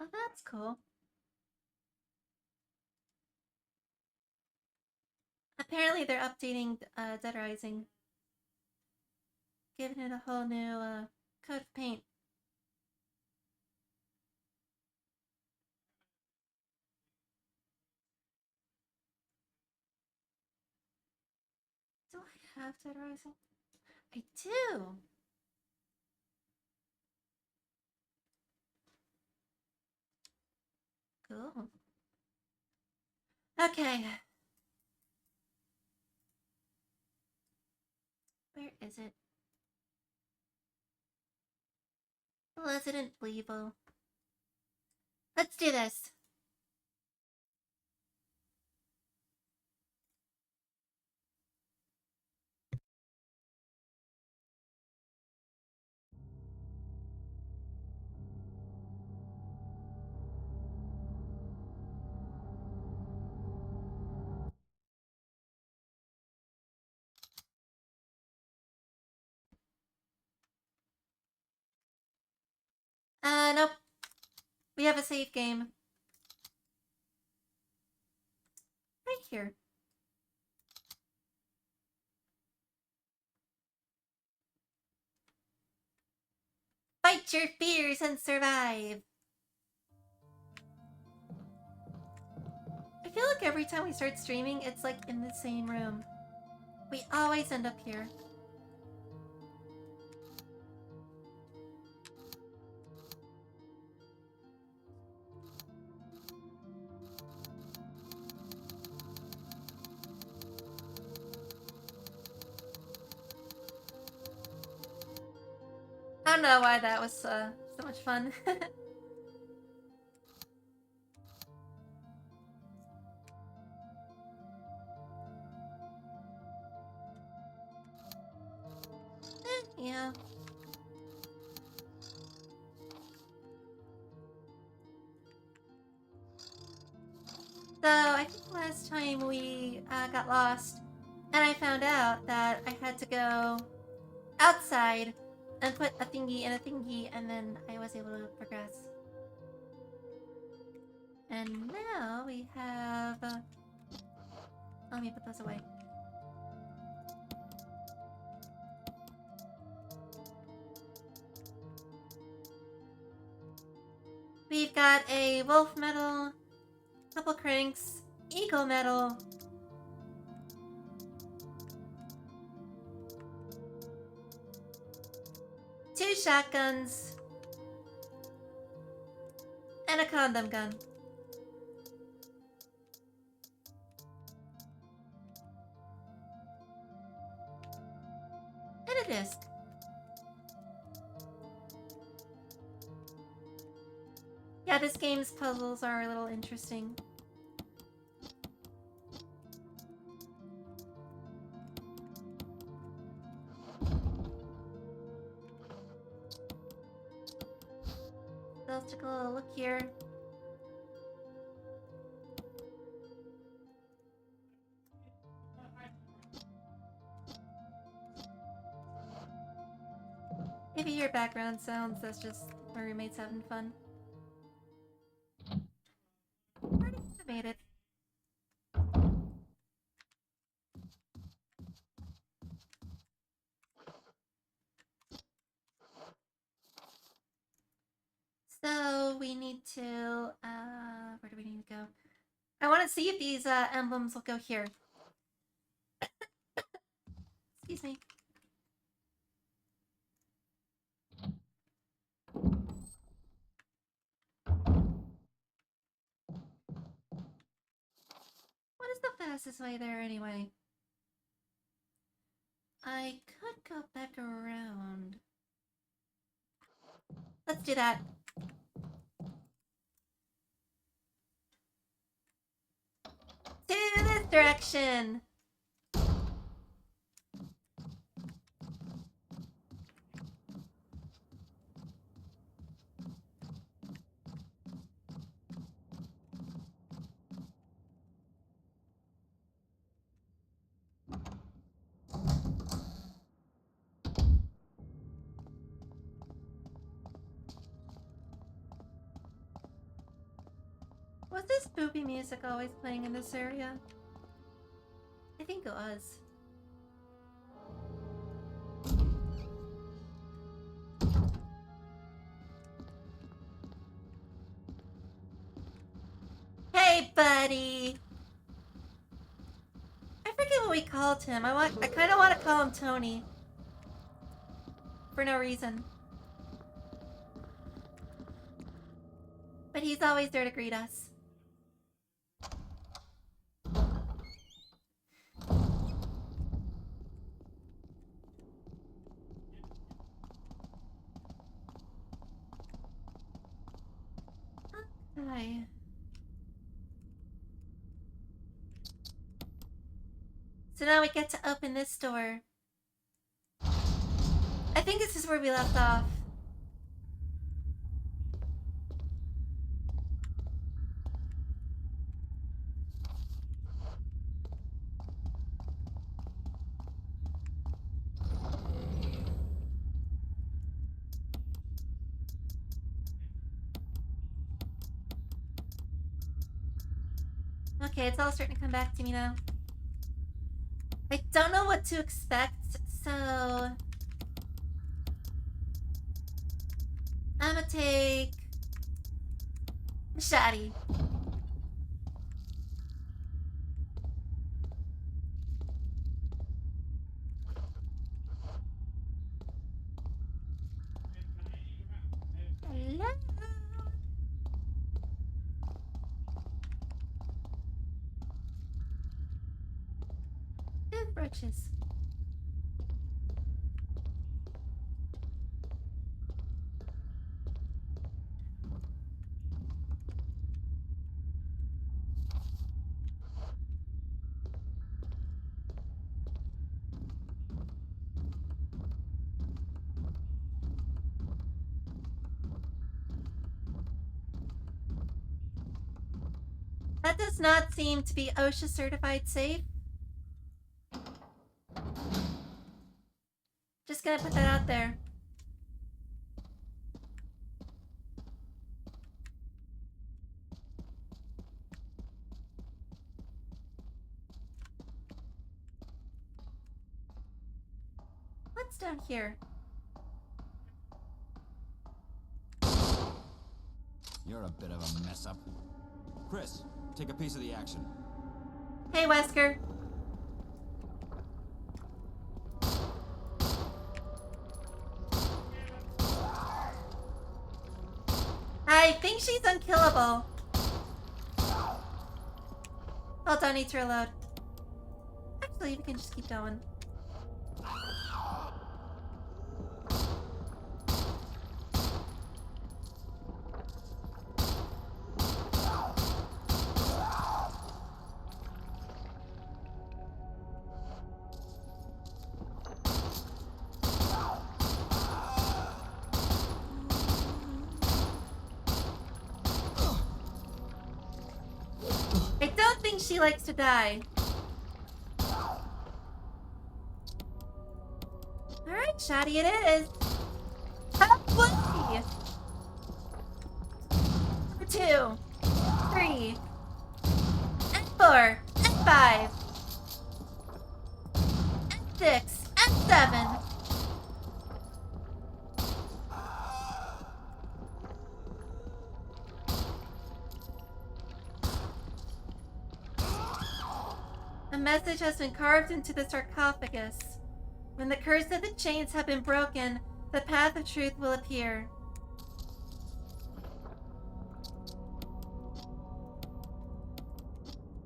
Oh, that's cool. Apparently they're updating Dead Rising. Giving it a whole new coat of paint. Do I have Dead Rising? I do! Cool. Okay. Where is it? Resident Evil. Let's do this. Nope. We have a save game. Right here. Fight your fears and survive. I feel like every time we start streaming, it's like in the same room. We always end up here. I don't know why that was so much fun. Yeah. So, I think last time we got lost, and I found out that I had to go outside and put a thingy in a thingy, and then I was able to progress. And now we have... let me put those away. We've got a wolf medal, couple cranks, eagle medal, two shotguns, and a condom gun. And a disc. Yeah, this game's puzzles are a little interesting. So let's take a little look here. If you hear background sounds, that's just my roommates having fun. Already made it. So we need to, where do we need to go? I want to see if these emblems will go here. Excuse me. What is the fastest way there anyway? I could go back around. Let's do that. To this direction! Was this poopy music always playing in this area? I think it was. Hey, buddy! I forget what we called him. I kind of want to call him Tony. For no reason. But he's always there to greet us. Hi. So now we get to open this door. I think this is where we left off. Okay, it's all starting to come back to me now. I don't know what to expect, so I'm gonna take Machete. Hello. Toothbrushes. That does not seem to be OSHA certified safe. Just gonna put that out there. What's down here? You're a bit of a mess up. Chris, take a piece of the action. Hey, Wesker. I think she's unkillable. Hold on, need to reload. Actually, we can just keep going. I don't think she likes to die. Alright, Shotty it is. Halfway! 2, 3, and 4, and 5, and 6, and 7. A message has been carved into the sarcophagus. When the curse of the chains have been broken, the path of truth will appear.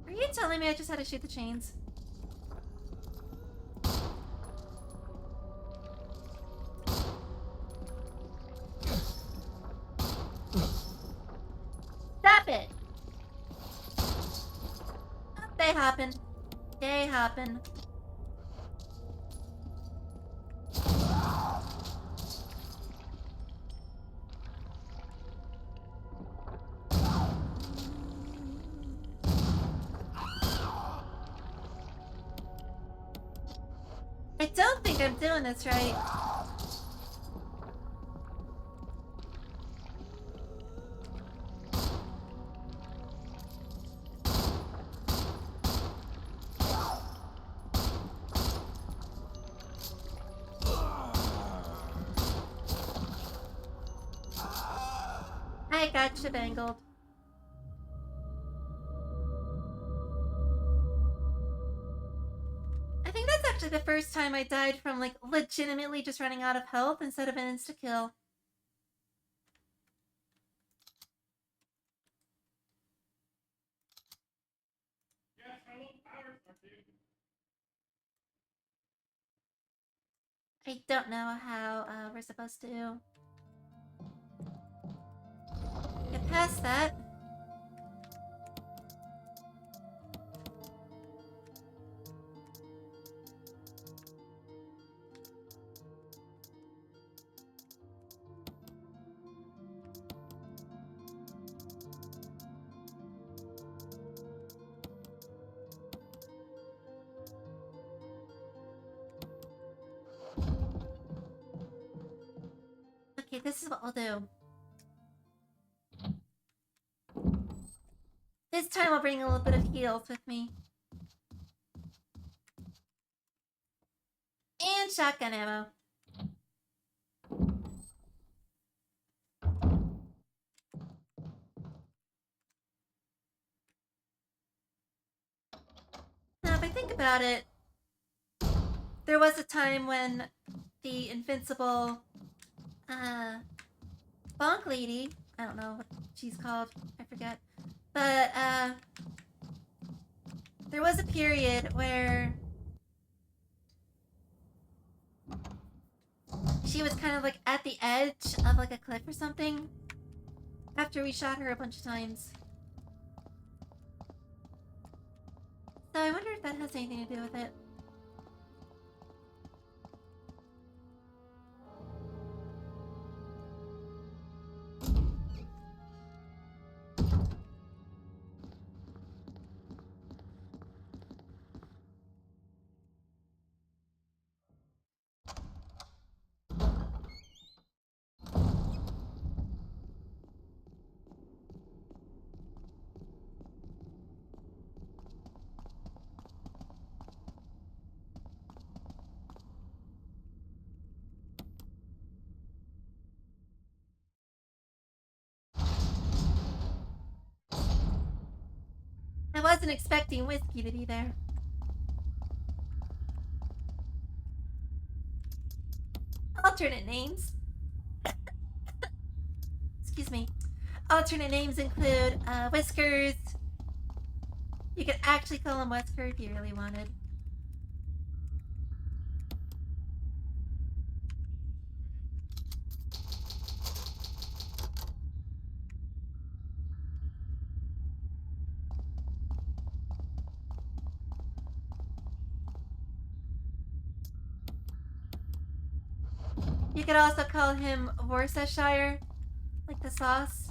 Are you telling me I just had to shoot the chains? Stop it! Oh, they happen. They happen. I don't think I'm doing this right. I gotcha bangled. I think that's actually the first time I died from, like, legitimately just running out of health instead of an insta-kill. I don't know how we're supposed to get past that. Okay, this is what we'll do. This time I'll bring a little bit of heals with me. And shotgun ammo. Now, if I think about it, there was a time when the invincible bonk lady, I don't know what she's called, I forget, but there was a period where she was kind of like at the edge of like a cliff or something after we shot her a bunch of times. So I wonder if that has anything to do with it. I wasn't expecting whiskey to be there. Alternate names. Excuse me. Alternate names include Whiskers. You could actually call him Whisker if you really wanted. You could also call him Worcestershire, like the sauce.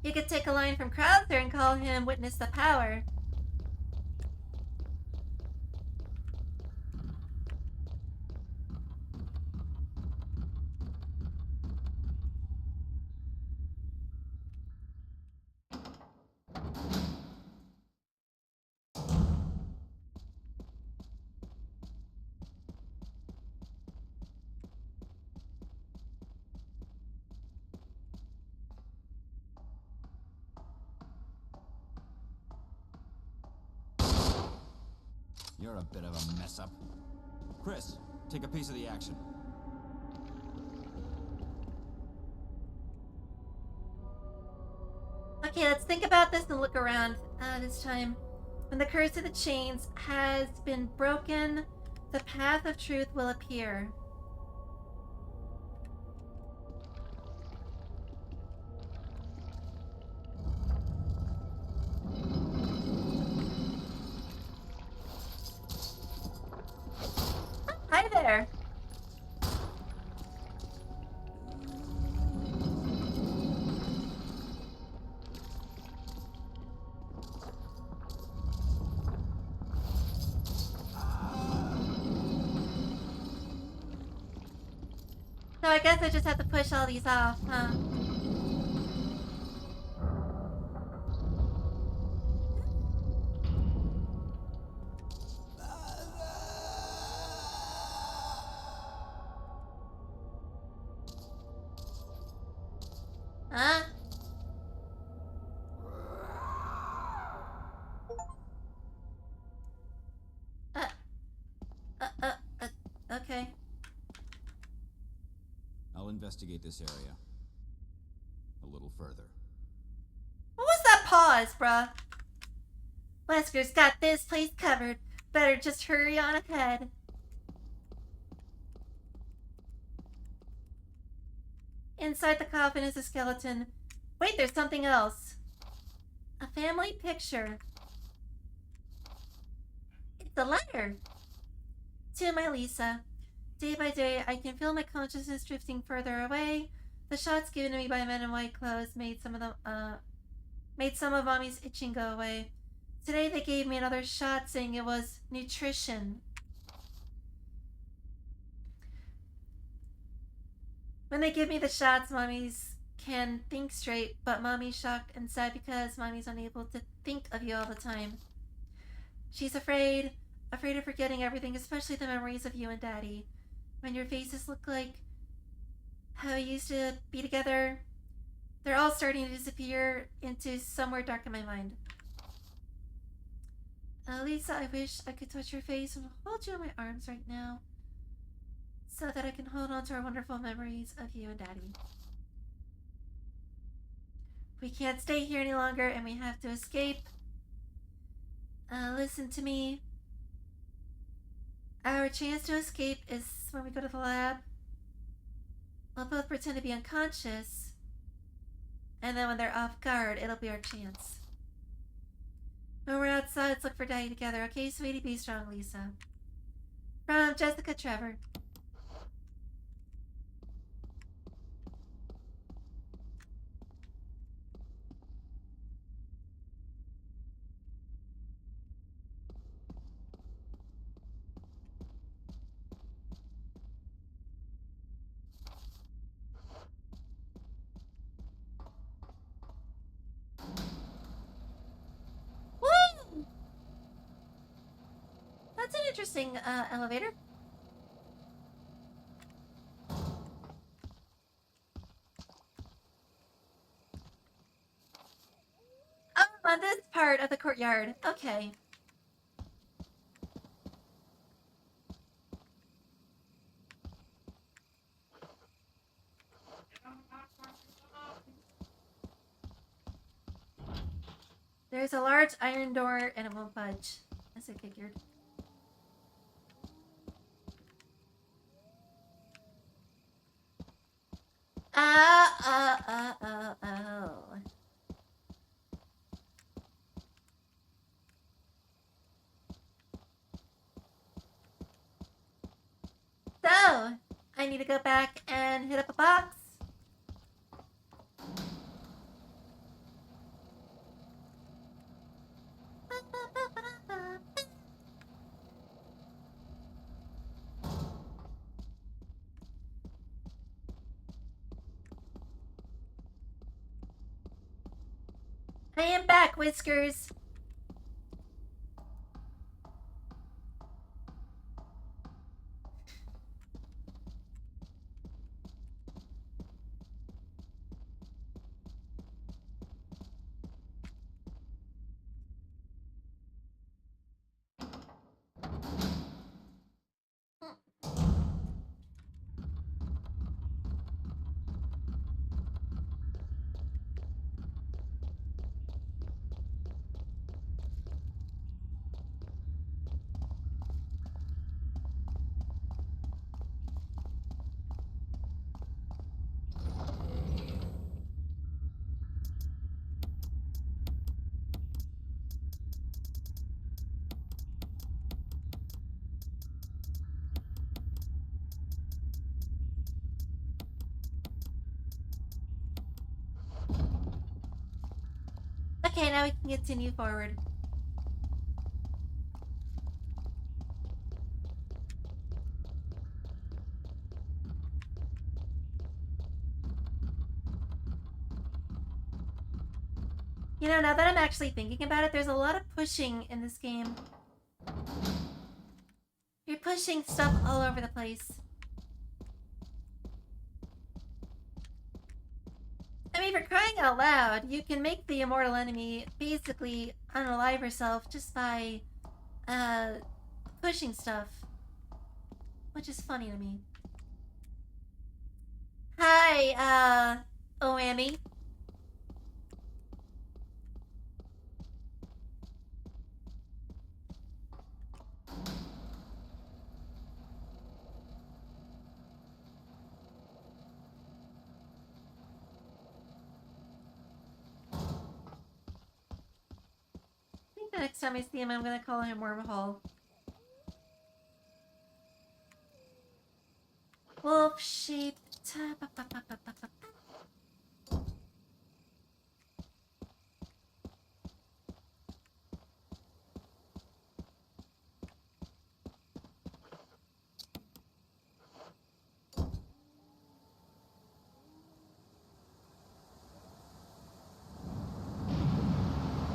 You could take a line from Crowther and call him Witness the Power. You're a bit of a mess up. Chris, take a piece of the action. Okay, let's think about this and look around this time. When the curse of the chains has been broken, the path of truth will appear. Hi there. So I guess I just have to push all these off, huh? investigate this area a little further. What was that pause, bruh? Wesker's got this place covered. Better just hurry on ahead. Inside the coffin is a skeleton. Wait, there's something else. A family picture. It's a letter. To my Lisa. Day by day, I can feel my consciousness drifting further away. The shots given to me by men in white clothes made some of Mommy's itching go away. Today they gave me another shot saying it was nutrition. When they give me the shots, Mommy's can think straight, but Mommy's shocked and sad because Mommy's unable to think of you all the time. She's afraid of forgetting everything, especially the memories of you and Daddy. When your faces look like how we used to be together, they're all starting to disappear into somewhere dark in my mind. Lisa, I wish I could touch your face and hold you in my arms right now, so that I can hold on to our wonderful memories of you and Daddy. We can't stay here any longer and we have to escape. Listen to me. Our chance to escape is when we go to the lab. We'll both pretend to be unconscious, and then when they're off guard, it'll be our chance. When we're outside, let's look for Daddy together. Okay, sweetie? Be strong, Lisa. From Jessica Trevor. Woo! That's an interesting elevator. Oh, on this part of the courtyard. Okay. There's a large iron door and it won't budge, as I figured. Oh. So, I need to go back and hit up a box. I am back, Whiskers. Okay, now we can continue forward. You know, now that I'm actually thinking about it, there's a lot of pushing in this game. You're pushing stuff all over the place. I mean, for crying out loud, you can make the immortal enemy basically unalive herself just by, pushing stuff. Which is funny to me. Hi, Oami. I think the next time I see him, I'm gonna call him Wormhole. Wolf shaped.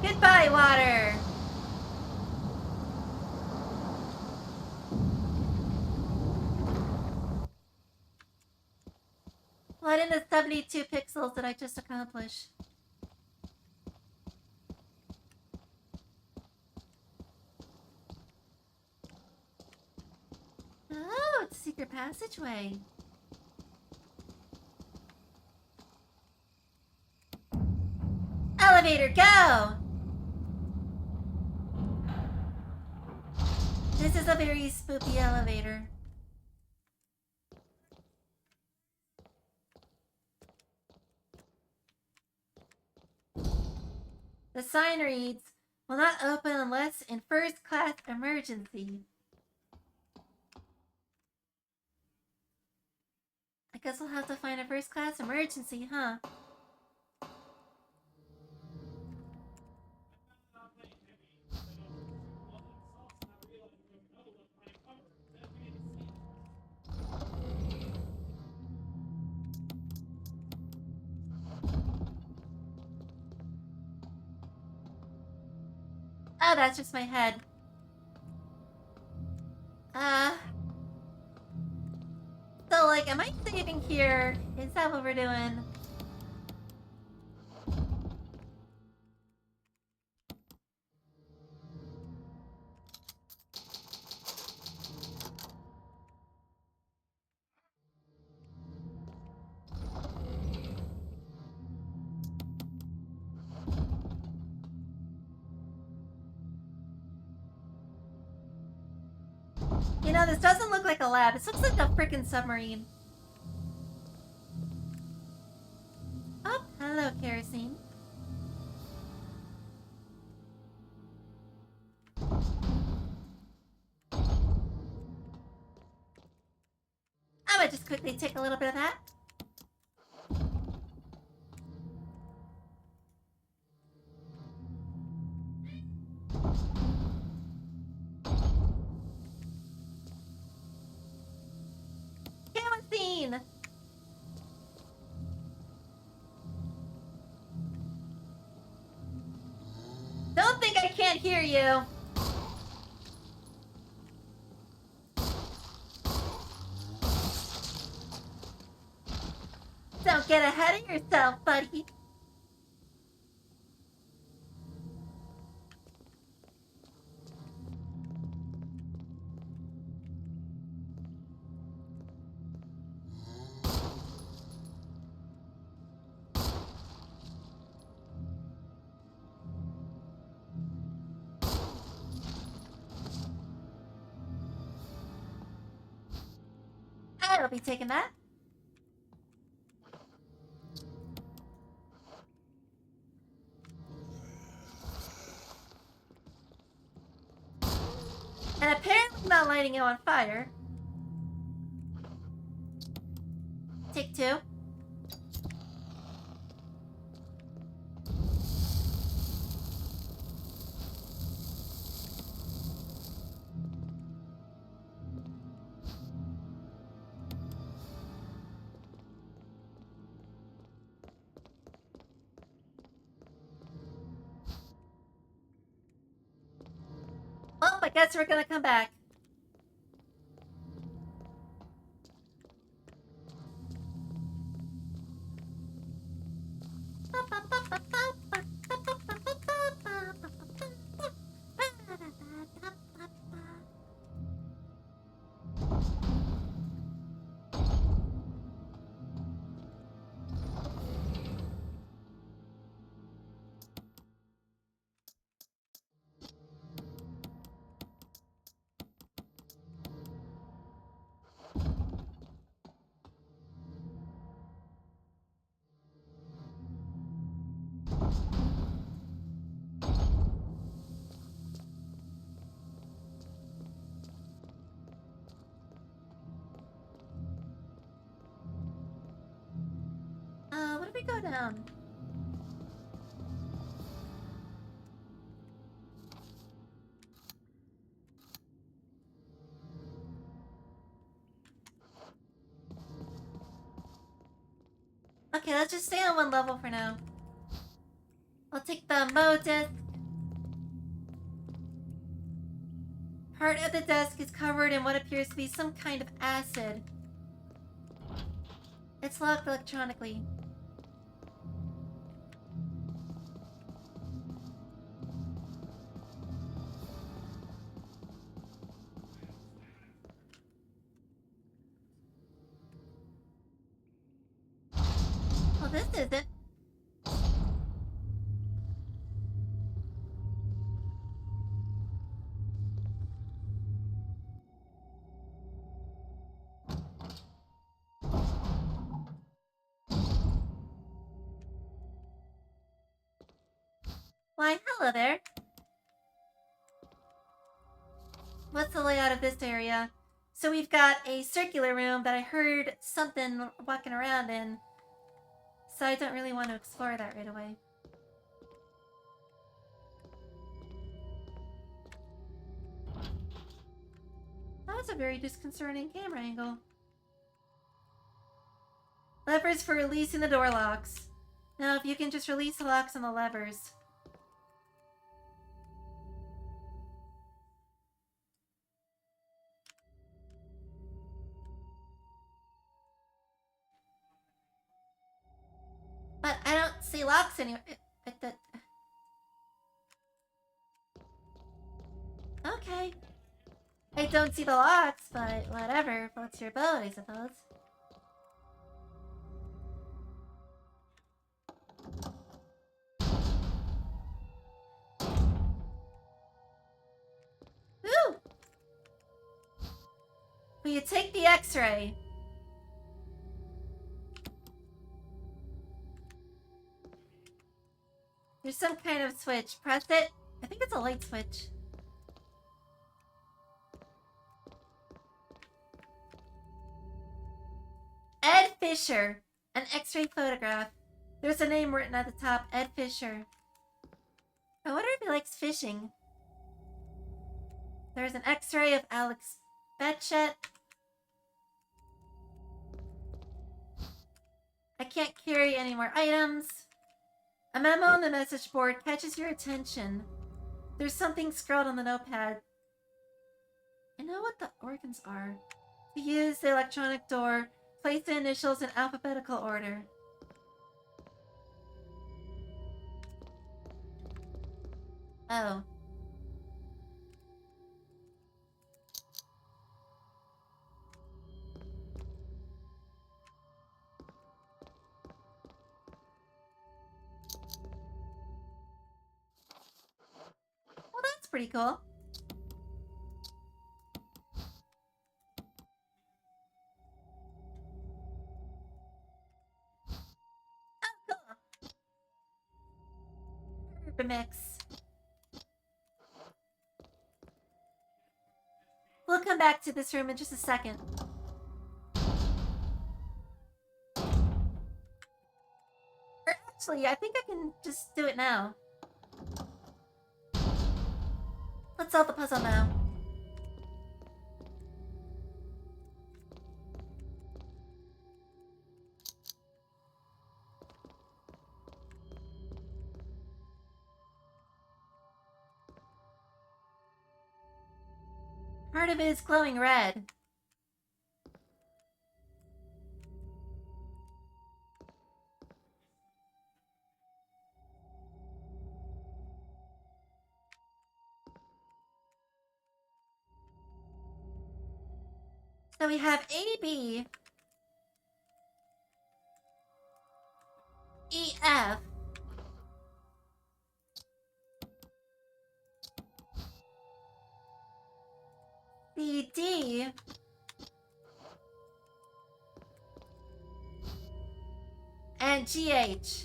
Goodbye, water. What in the 72 pixels did I just accomplish? Oh, it's a secret passageway. Elevator, go! This is a very spooky elevator. The sign reads, will not open unless in first class emergency. I guess we'll have to find a first class emergency, huh? Oh, that's just my head. So, like, am I saving here? Is that what we're doing? You know, this doesn't look like a lab. This looks like a freaking submarine. Oh, hello, kerosene. I'm gonna just quickly take a little bit of that. Kerosene! Don't think I can't hear you. Don't get ahead of yourself, buddy. I'll be taking that. And apparently not lighting it on fire. Take two. Oh, I guess we're gonna come back. go down? Okay, let's just stay on one level for now. I'll take the Mo disc. Part of the desk is covered in what appears to be some kind of acid. It's locked electronically. Well, this isn't. Why, hello there. What's the layout of this area? So we've got a circular room that I heard something walking around in. So I don't really want to explore that right away. That was a very disconcerting camera angle. Levers for releasing the door locks. Now, if you can just release the locks on the levers. But I don't see locks anywhere. Okay. I don't see the locks, but whatever. What's your boat, I suppose? Woo! Will you take the x-ray? There's some kind of switch. Press it. I think it's a light switch. Ed Fisher. An x-ray photograph. There's a name written at the top. Ed Fisher. I wonder if he likes fishing. There's an x-ray of Alex Betchett. I can't carry any more items. A memo on the message board catches your attention. There's something scrawled on the notepad. I know what the organs are. To use the electronic door, place the initials in alphabetical order. Oh. Well, that's pretty cool. Oh, cool. Mix. We'll come back to this room in just a second. Or actually, I think I can just do it now. Let's solve the puzzle now. Part of it is glowing red. So we have A, B, E, F, C, D, and G, H.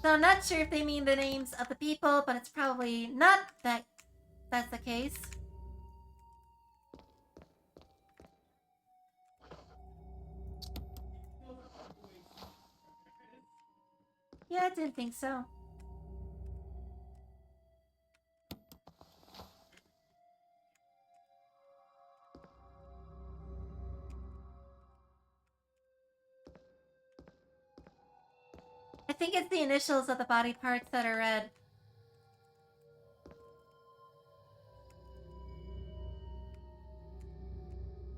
So I'm not sure if they mean the names of the people, but it's probably not that's the case. Yeah, I didn't think so. I think it's the initials of the body parts that are red.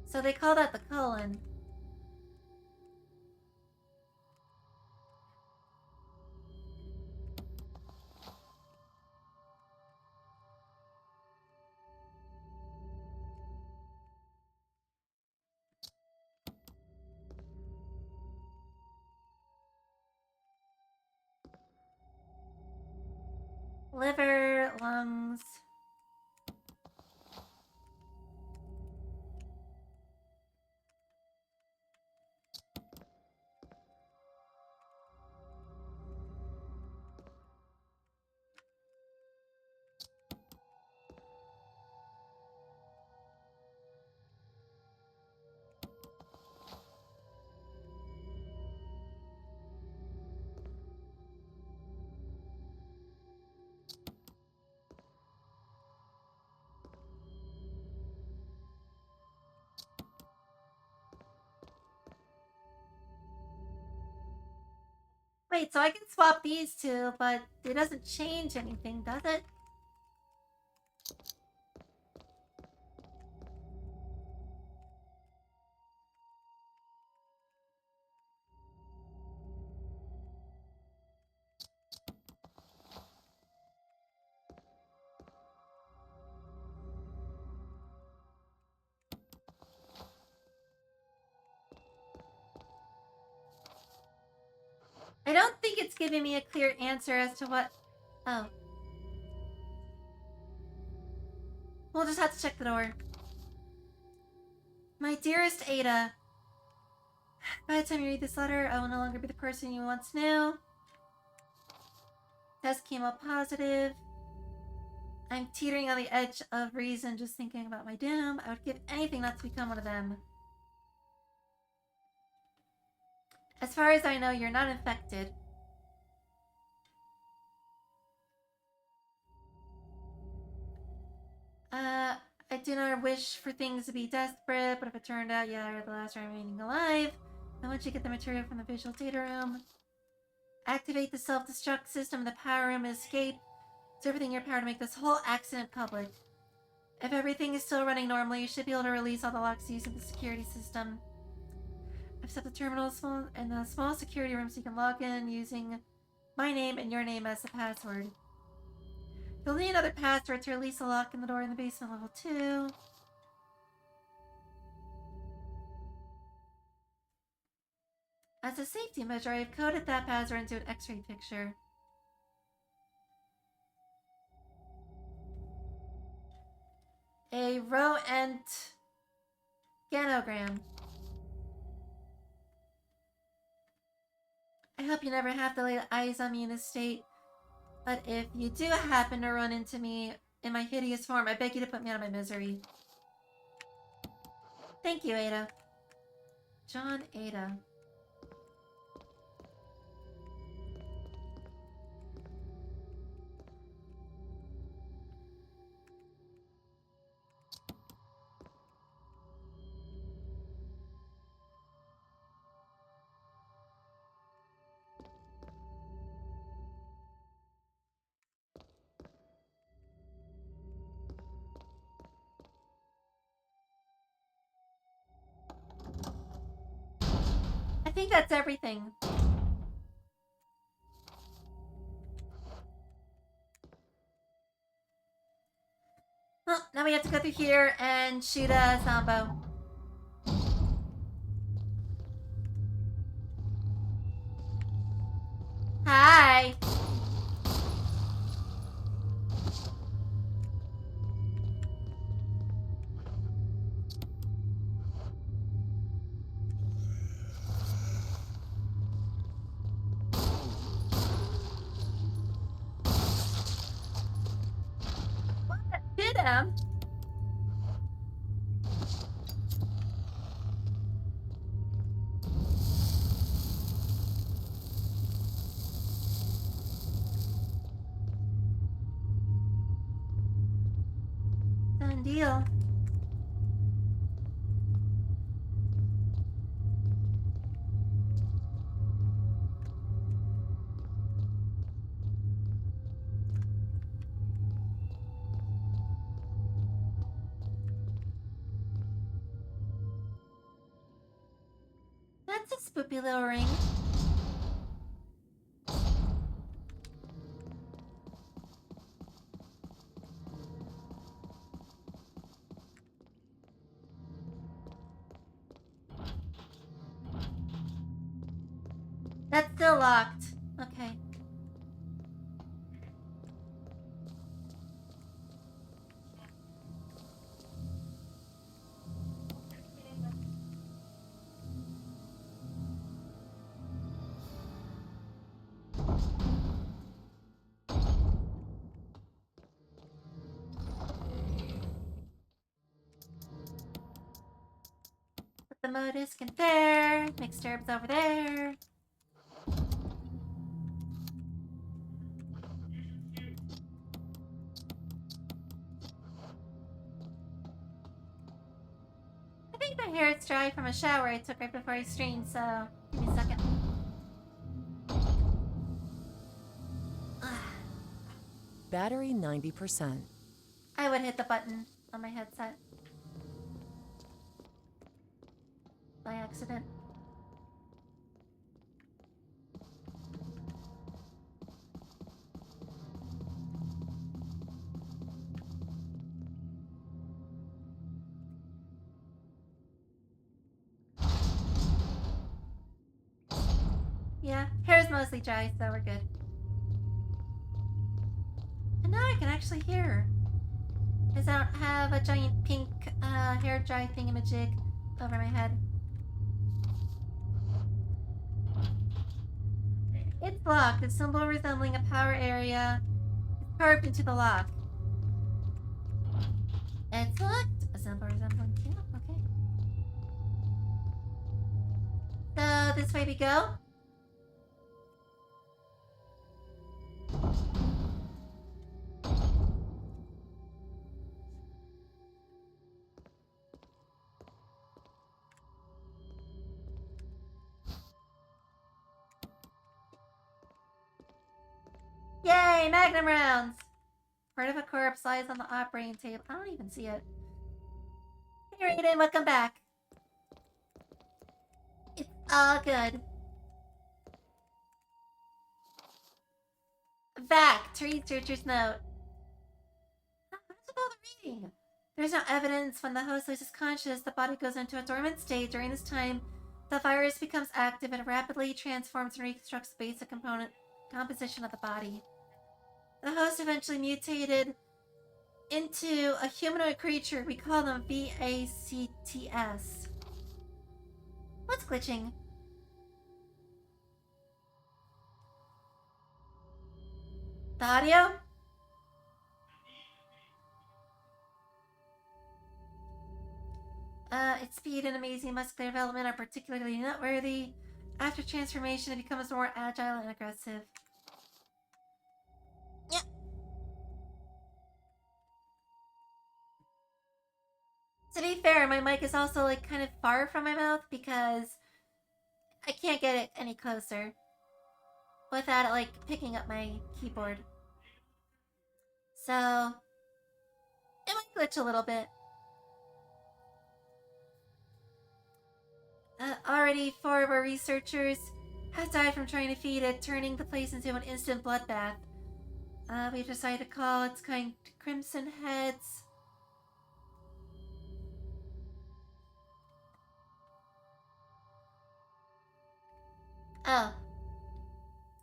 So they call that the colon. Liver, lungs. Wait, so I can swap these two, but it doesn't change anything, does it? I don't think it's giving me a clear answer as to what... Oh. We'll just have to check the door. My dearest Ada, by the time you read this letter, I will no longer be the person you once knew. Test came up positive. I'm teetering on the edge of reason just thinking about my doom. I would give anything not to become one of them. As far as I know, you're not infected. I do not wish for things to be desperate, but if it turned out you're the last remaining alive, then once you get the material from the visual data room, activate the self-destruct system in the power room and escape. It's everything in your power to make this whole accident public. If everything is still running normally, you should be able to release all the locks using the security system. I've set the terminal in the small security room so you can log in using my name and your name as the password. You'll need another password to release the lock in the door in the basement level 2. As a safety measure, I have coded that password into an X-ray picture. A row-ent ganogram. I hope you never have to lay eyes on me in this state, but if you do happen to run into me in my hideous form, I beg you to put me out of my misery. Thank you, Ada. John Ada. I think that's everything. Well, now we have to go through here and shoot a Sambo. Hi! am. Done deal. That's a spoopy little ring. That's still locked. Okay. Put the modisc in there. Mixed herbs over there. I think my hair is dry from a shower I took right before I streamed, so give me a second. Battery 90%. I would hit the button on my headset. By accident. Yeah, hair's mostly dry, so we're good. And now I can actually hear. Because I don't have a giant pink hair dry thingamajig over my head. It's locked. A symbol resembling a power area is carved into the lock. It's locked. A symbol resembling. Yeah, okay. So this way we go. Yay, magnum rounds! Part of a corpse lies on the operating table. I don't even see it. Hey, Raiden, welcome back. It's all good. Back to researcher's note. That's about the reading. There's no evidence when the host loses consciousness, the body goes into a dormant state. During this time, the virus becomes active and rapidly transforms and reconstructs the basic composition of the body. The host eventually mutated into a humanoid creature. We call them VACTS. What's glitching? The audio? Its speed and amazing muscular development are particularly noteworthy. After transformation, it becomes more agile and aggressive. Yep. To be fair, my mic is also like kind of far from my mouth because I can't get it any closer without it like picking up my keyboard. So it might glitch a little bit. Already 4 of our researchers have died from trying to feed it, turning the place into an instant bloodbath. We've decided to call its kind Crimson Heads. Oh, I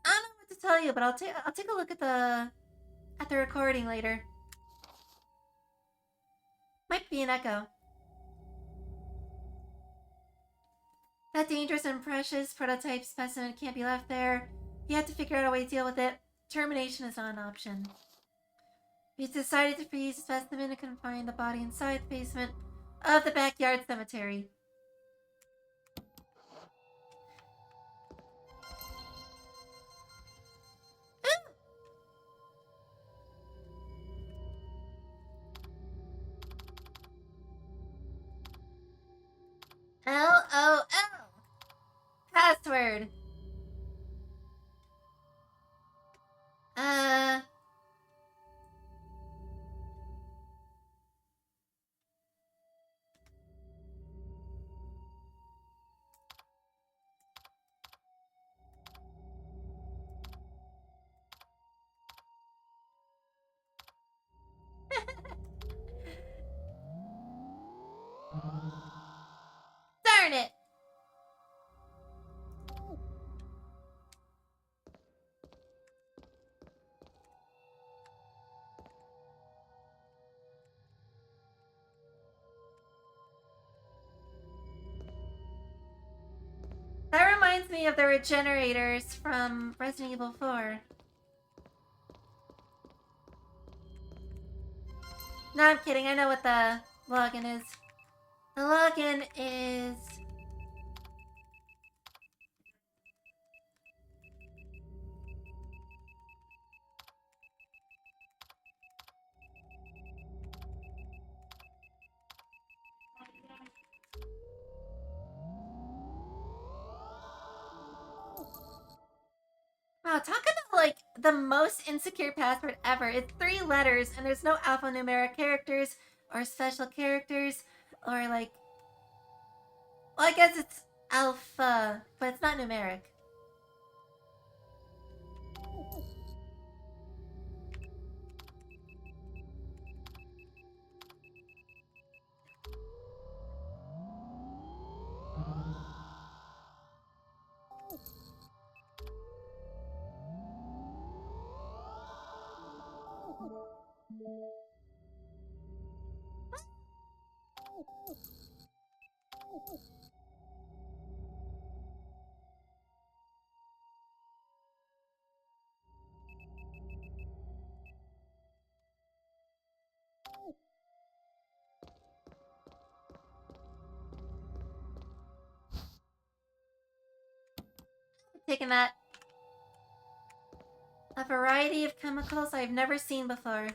don't know what to tell you, but I'll take a look at the recording later. Might be an echo. That dangerous and precious prototype specimen can't be left there. You have to figure out a way to deal with it. Termination is not an option. We decided to freeze the specimen and confine the body inside the basement of the backyard cemetery. LOL. Password. Darn it. That reminds me of the regenerators from Resident Evil 4. No, I'm kidding. I know what the login is. The login is... Wow, talk about like the most insecure password ever. It's 3 letters and there's no alphanumeric characters or special characters or like... Well, I guess it's alpha, but it's not numeric. Taking that. A variety of chemicals I've never seen before.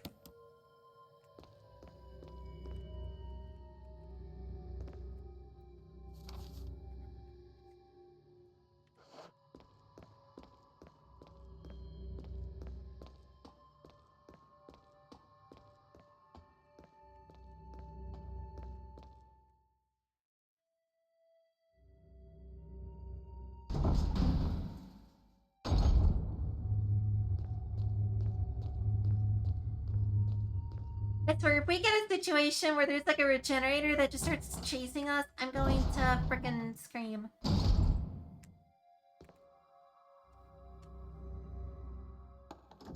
I swear, if we get a situation where there's like a regenerator that just starts chasing us, I'm going to frickin' scream.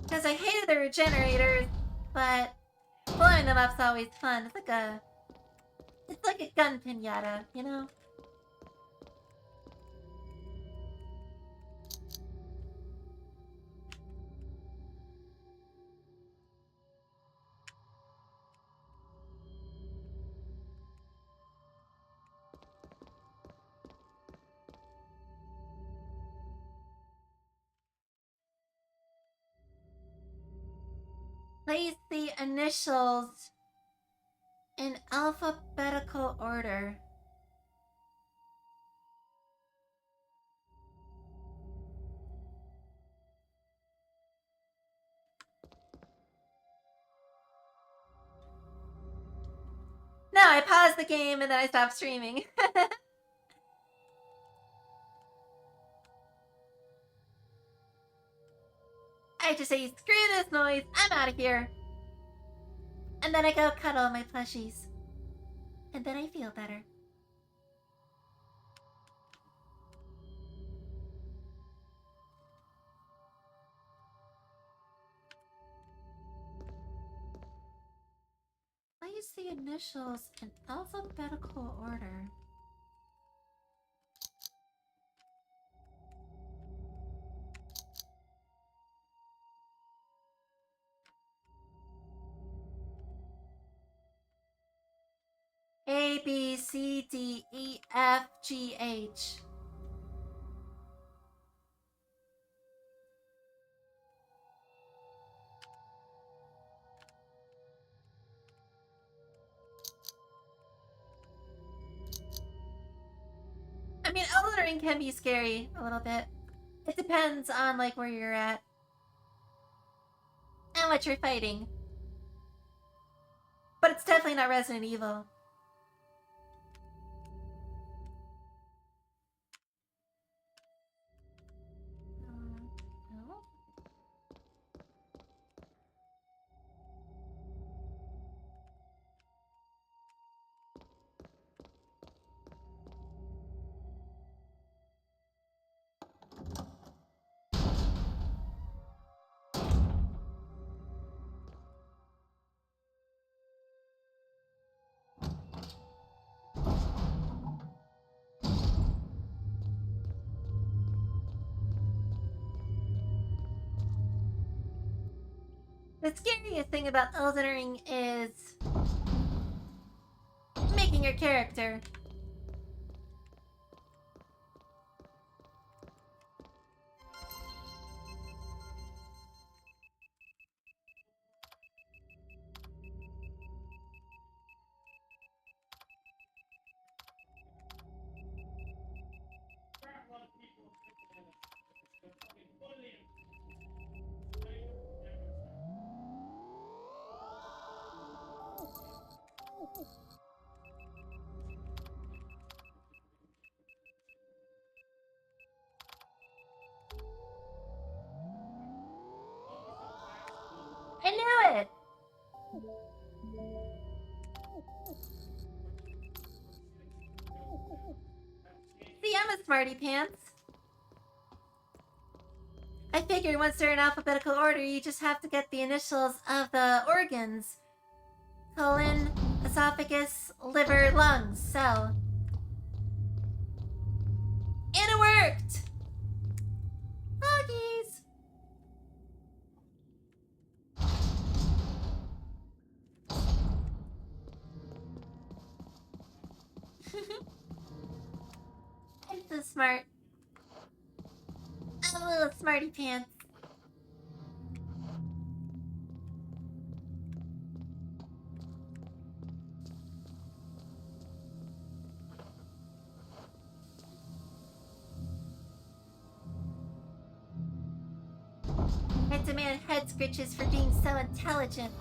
Because I hated the regenerators, but blowing them up's always fun. It's like a gun pinata, you know? Place the initials in alphabetical order. No, I paused the game and then I stopped streaming. I just say, screw this noise, I'm out of here. And then I go cuddle my plushies. And then I feel better. Place the initials in alphabetical order. B, C, D, E, F, G, H. I mean, Elden Ring can be scary a little bit. It depends on like where you're at and what you're fighting. But it's definitely not Resident Evil. No. The scariest thing about Elden Ring is making your character. I knew it! See, I'm a smarty pants. I figured once they're in alphabetical order, you just have to get the initials of the organs. Colon, esophagus, liver, lungs, cell. And it worked! Huggies! I'm so smart. I'm a little smarty pants. I demand head scritches for being so intelligent.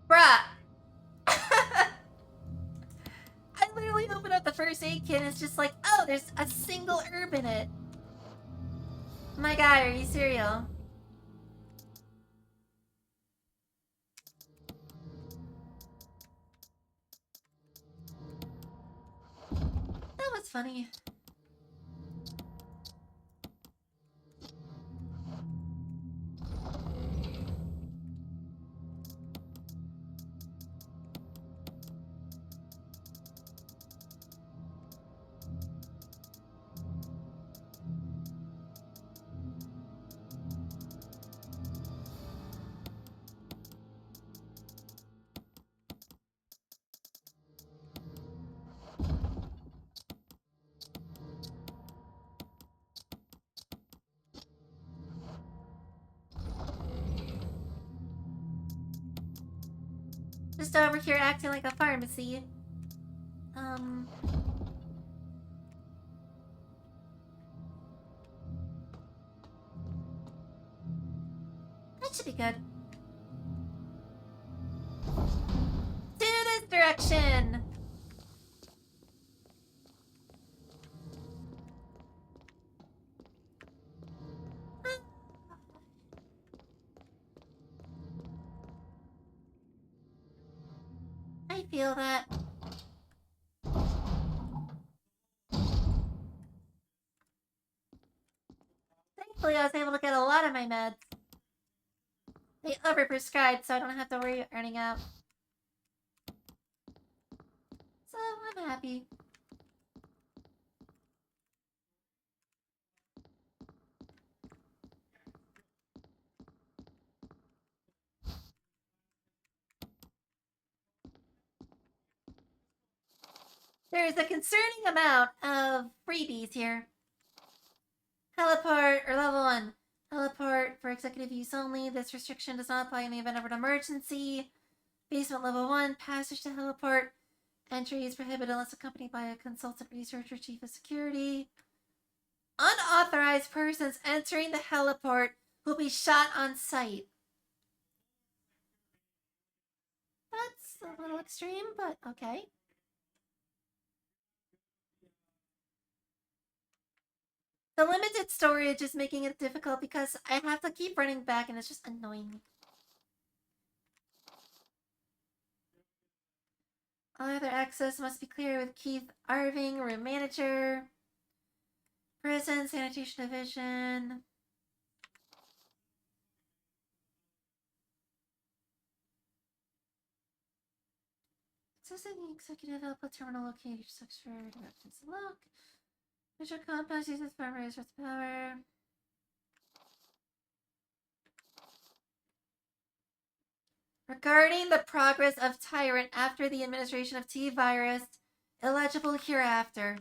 Bruh! I literally opened up the first aid kit and it's just like, oh, there's a single herb in it. My god, are you serial? That was funny. Just over here acting like a pharmacy. That should be good. To this direction! I feel that. Thankfully, I was able to get a lot of my my meds. They overprescribed, so I don't have to worry about running out. So I'm happy. There's a concerning amount of freebies here. Heliport, or level 1. Heliport for executive use only. This restriction does not apply in the event of an emergency. Basement level 1. Passage to heliport. Entry is prohibited unless accompanied by a consultant researcher, chief of security. Unauthorized persons entering the heliport will be shot on sight. That's a little extreme, but okay. The limited storage is making it difficult because I have to keep running back and it's just annoying. All other access must be clear with Keith Irving, room manager. Prison, sanitation division. Accessing the executive output terminal located structure directions to look. Visual compounds uses primary source power. Regarding the progress of Tyrant after the administration of T-Virus, illegible hereafter.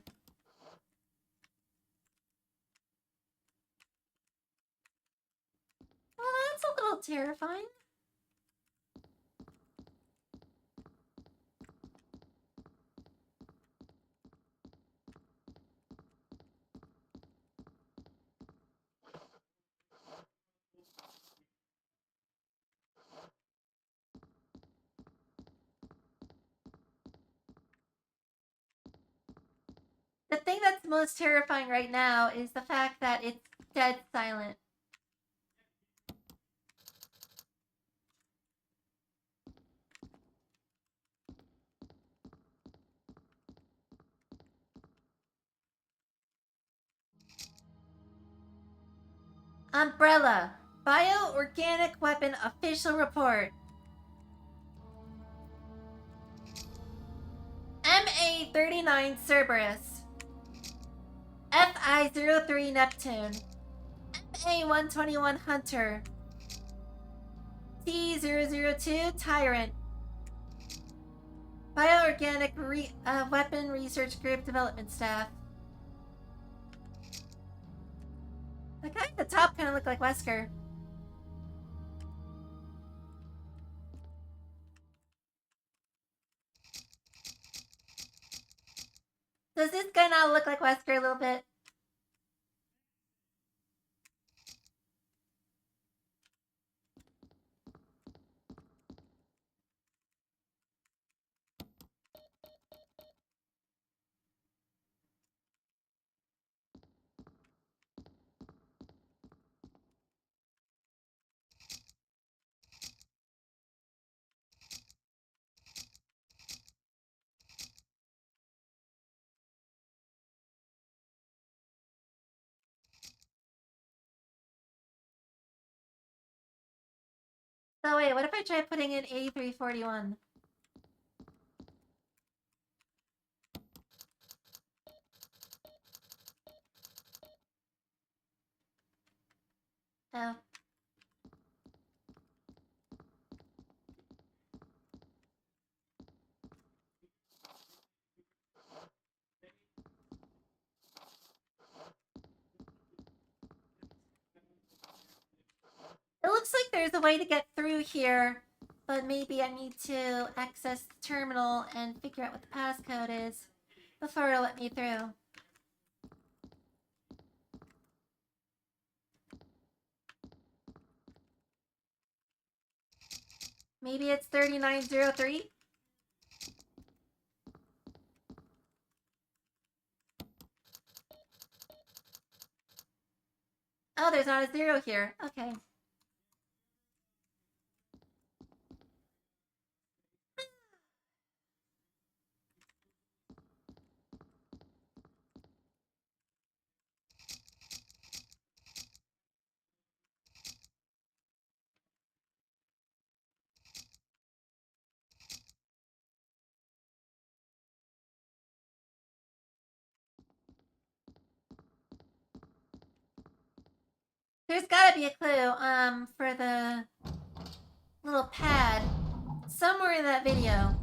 Well, that's a little terrifying. The thing that's most terrifying right now is the fact that it's dead silent. Umbrella. Bioorganic weapon official report. MA-39 Cerberus. FI-03 Neptune. MA-121 Hunter. T-002 Tyrant. Bioorganic Weapon Research Group Development Staff. The guy at the top kind of looked like Wesker. Does this guy not look like Wesker a little bit? So wait, what if I try putting in 8341? Oh. It looks like there's a way to get through here, but maybe I need to access the terminal and figure out what the passcode is before it'll let me through. Maybe it's 3903? Oh, there's not a 0 here. Okay. There's gotta be a clue, for the little pad somewhere in that video.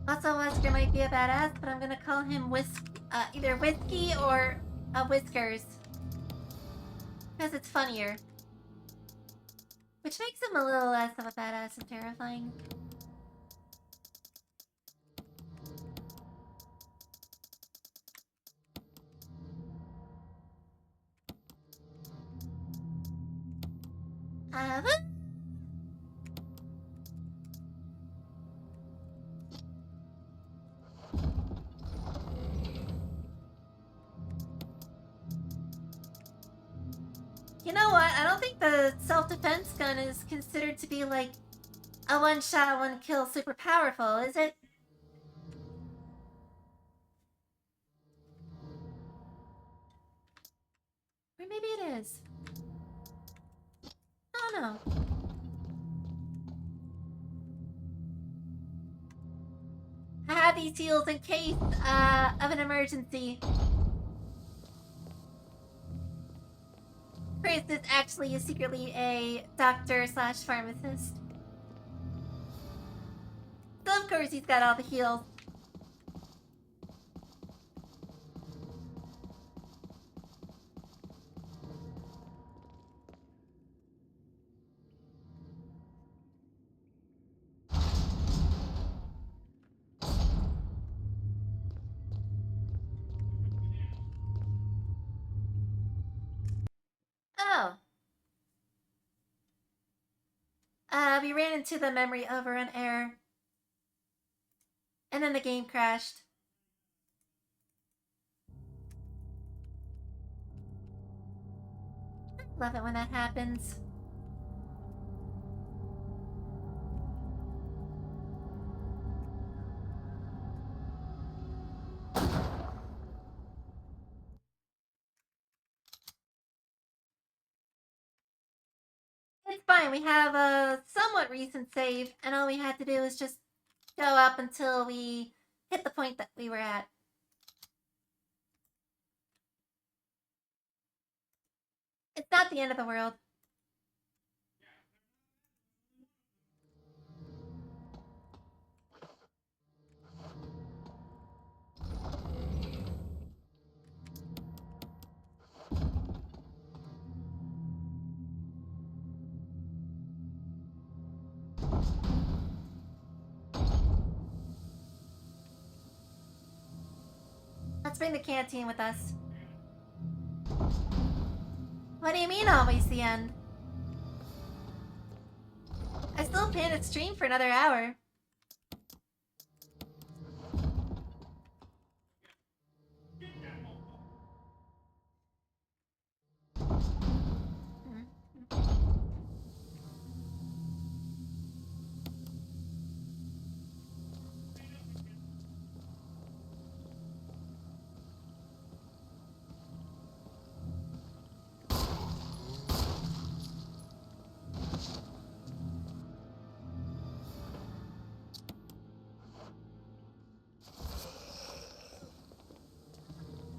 Also, Wesker might be a badass, but I'm gonna call him either Whiskey or Whiskers. Because it's funnier. Which makes him a little less of a badass and terrifying. Uh, You know what? I don't think the self-defense gun is considered to be like a one-shot, one-kill super powerful, is it? Or maybe it is. I don't know. I have these heals in case of an emergency. Chris is actually secretly a doctor/pharmacist. So of course he's got all the heals. Oh. We ran into the memory overrun error. And then the game crashed. Love it when that happens. It's fine, we have a somewhat recent save, and all we had to do was just go up until we hit the point that we were at. It's not the end of the world. Let's bring the canteen with us. What do you mean always the end? I still plan to stream for another hour.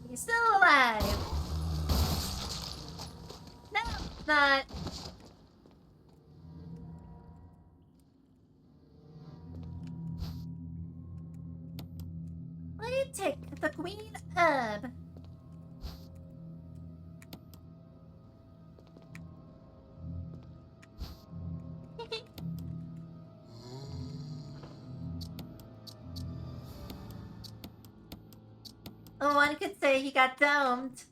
He's still alive. No, it's not. What do you take? The Queen Herb. Oh, one could say he got domed.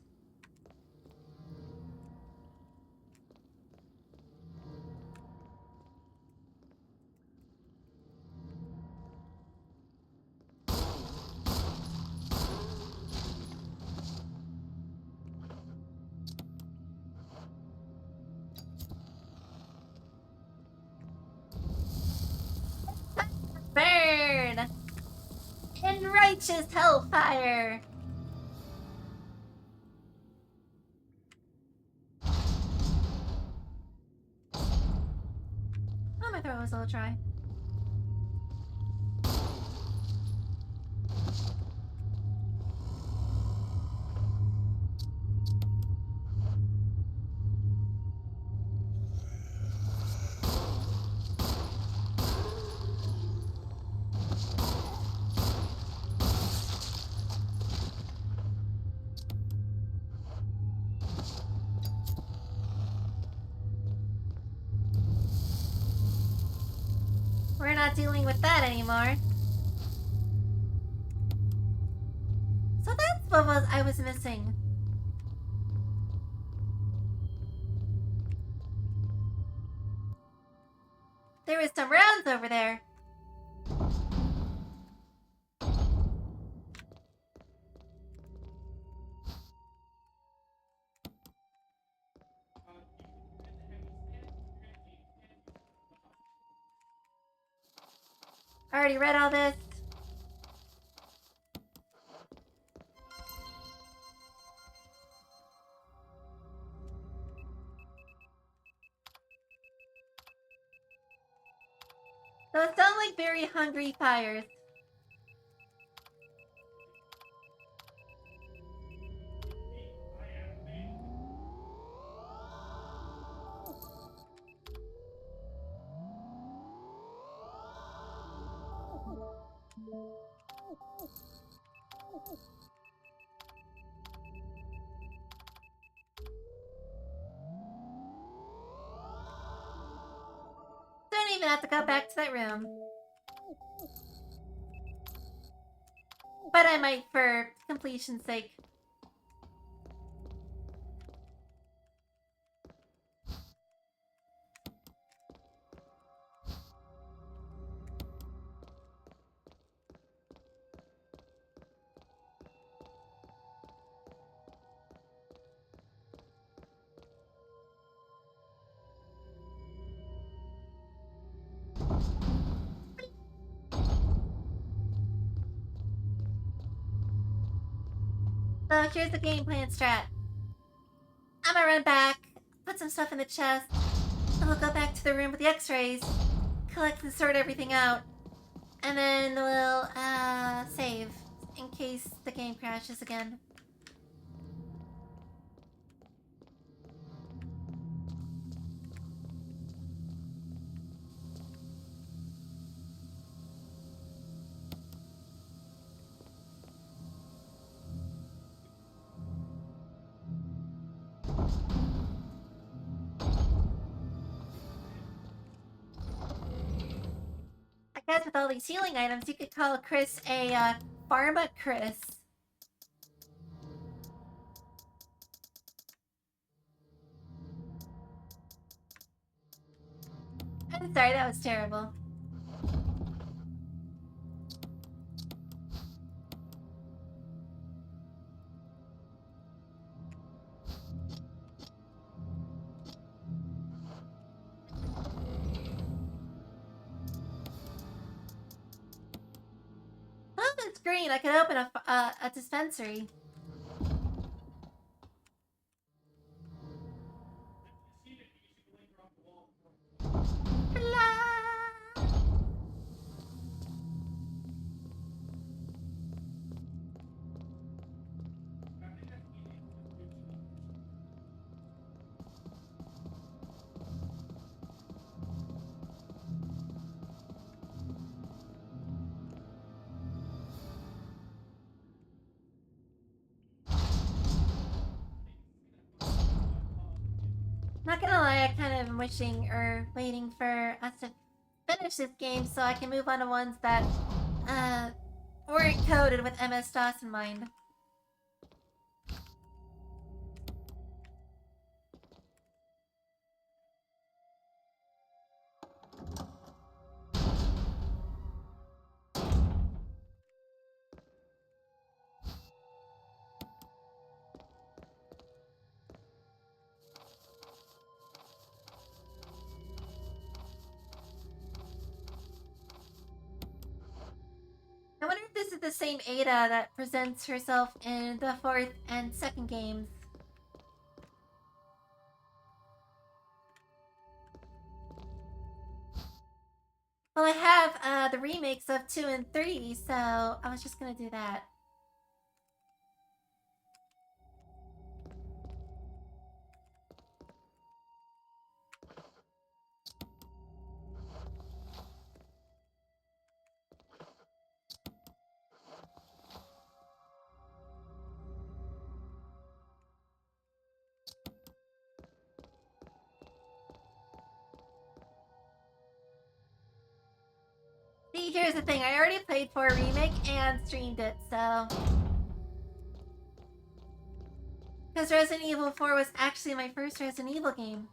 Burn! And righteous hellfire! Oh, my throat was a little dry. We're not dealing with that anymore. So that's what I was missing. There was some rounds over there. I already read all this. So it sounds like very hungry fires. Don't even have to go back to that room. But I might for completion's sake. So here's the game plan strat. I'm gonna run back, put some stuff in the chest, and we'll go back to the room with the x-rays, collect and sort everything out, and then we'll, save in case the game crashes again. I guess with all these healing items, you could call Chris a, Pharma Chris. I'm sorry, that was terrible. Oh, that's green. I could open a dispensary. Blah. Not gonna lie, I kind of am wishing or waiting for us to finish this game so I can move on to ones that weren't coded with MS-DOS in mind. I wonder if this is the same Ada that presents herself in the fourth and second games. Well, I have the remakes of 2 and 3, so I was just gonna do that. See, here's the thing. I already played for a remake and streamed it, so... Because Resident Evil 4 was actually my first Resident Evil game.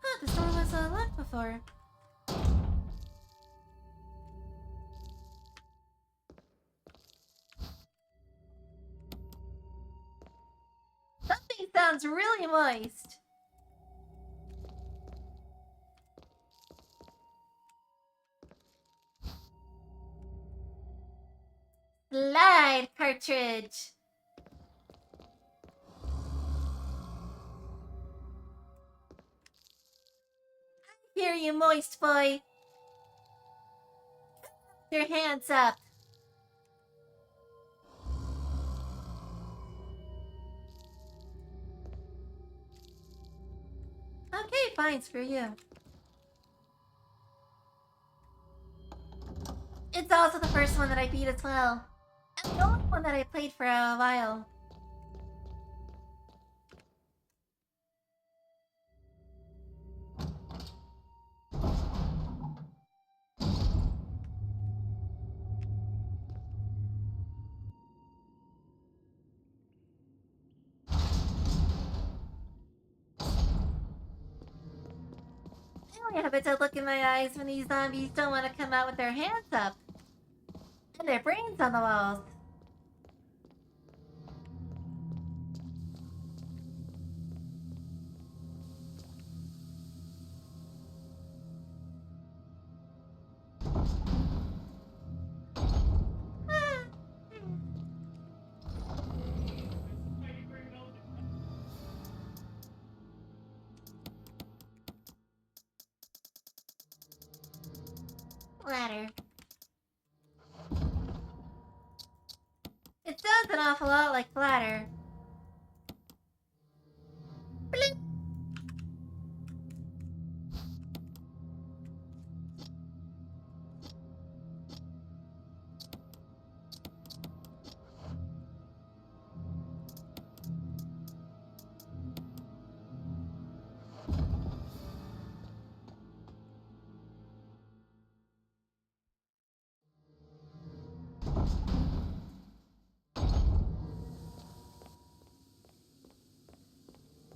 Huh, this door was locked before. Something sounds really moist. Slide cartridge. I hear you, moist boy. Your hands up. Okay, fine, screw you. It's also the first one that I beat as well. And the only one that I played for a while. I only have a dead look in my eyes when these zombies don't want to come out with their hands up. And their brains on the walls. Ladder. It sounds an awful lot like bladder. Blink.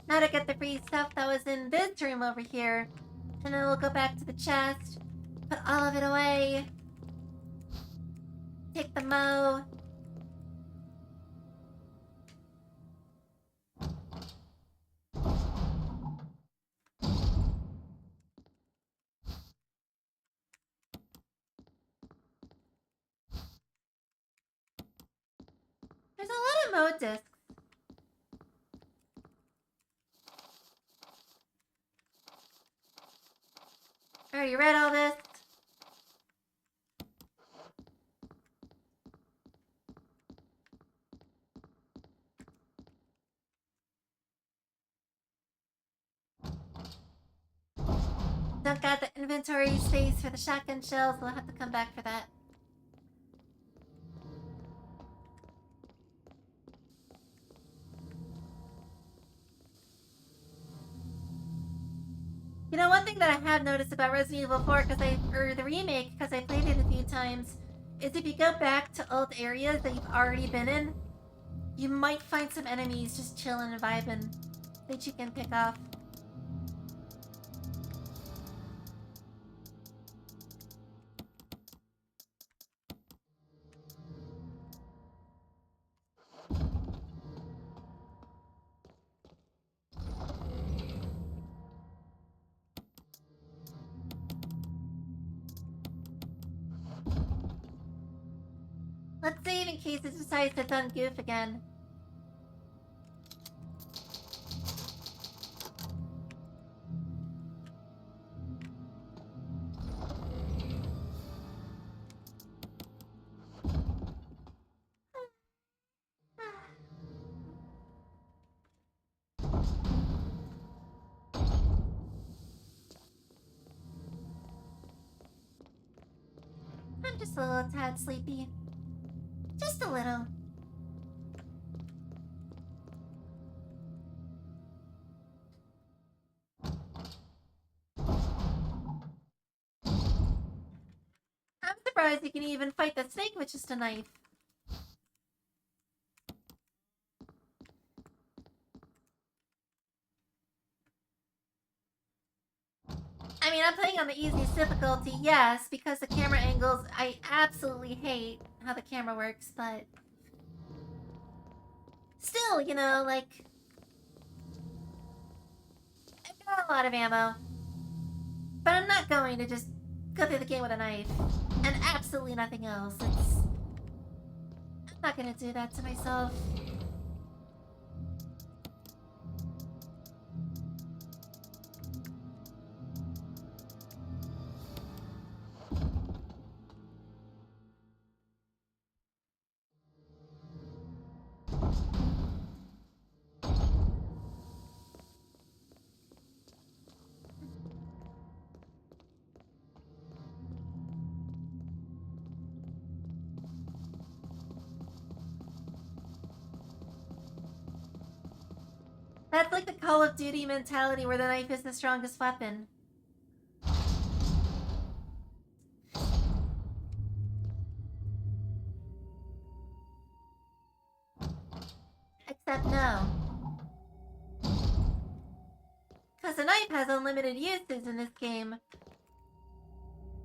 Now to get the free stuff that was in this room over here. And then we'll go back to the chest. Put all of it away. Take the mo. There's a lot of mode discs. Alright, you read all this? Don't got the inventory space for the shotgun shells, we'll have to come back for that. You know, one thing that I have noticed about Resident Evil 4, or the remake, because I played it a few times, is if you go back to old areas that you've already been in, you might find some enemies just chilling and vibing that you can pick off. save in case it decides to done goof again. I'm just a little tad sleepy. Just a little. I'm surprised you can even fight the snake with just a knife. I mean, I'm playing on the easiest difficulty, yes, because the camera angles, I absolutely hate how the camera works, but still, you know, like, I've got a lot of ammo, but I'm not going to just go through the game with a knife and absolutely nothing else. I'm not gonna do that to myself. That's like the Call of Duty mentality where the knife is the strongest weapon. Except no. Because the knife has unlimited uses in this game.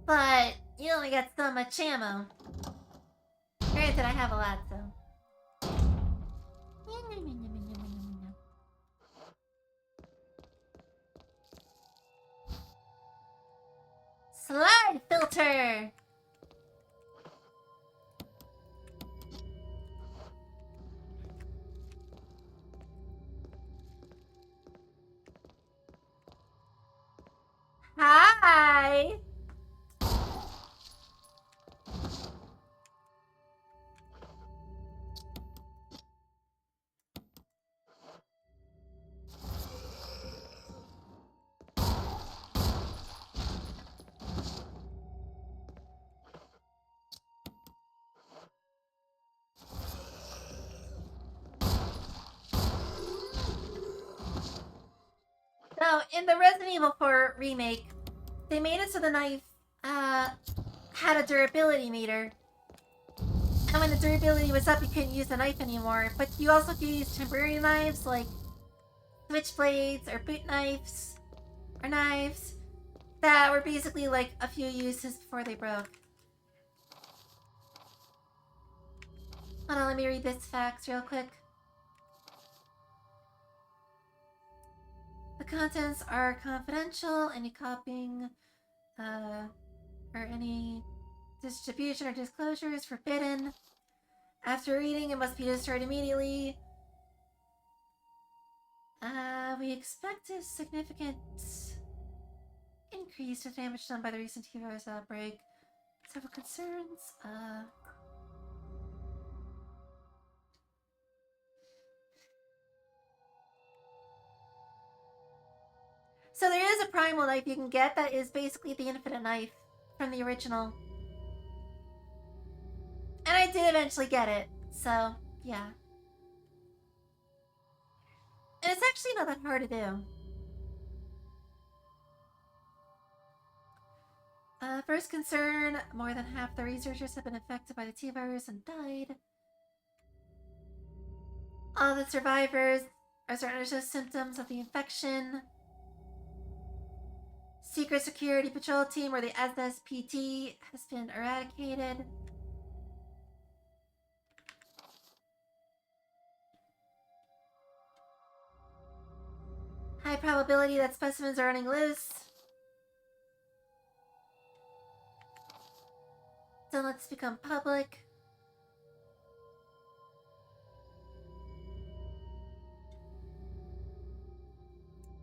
But you only get so much ammo. Granted, I have a lot, so. Slide filter! Hi! So, in the Resident Evil 4 remake, they made it so the knife had a durability meter. And when the durability was up, you couldn't use the knife anymore. But you also could use temporary knives like switchblades or boot knives or knives that were basically like a few uses before they broke. Hold on, let me read this fax real quick. The contents are confidential. Any copying or any distribution or disclosure is forbidden. After reading, it must be destroyed immediately. We expect a significant increase in damage done by the recent T-virus outbreak. Several concerns. So there is a primal knife you can get that is basically the infinite knife from the original. And I did eventually get it, so yeah. And it's actually not that hard to do. First concern, more than half the researchers have been affected by the T-virus and died. All the survivors are starting to show symptoms of the infection. Secret Security Patrol Team, or the SSPT, has been eradicated. High probability that specimens are running loose. Don't let this become public.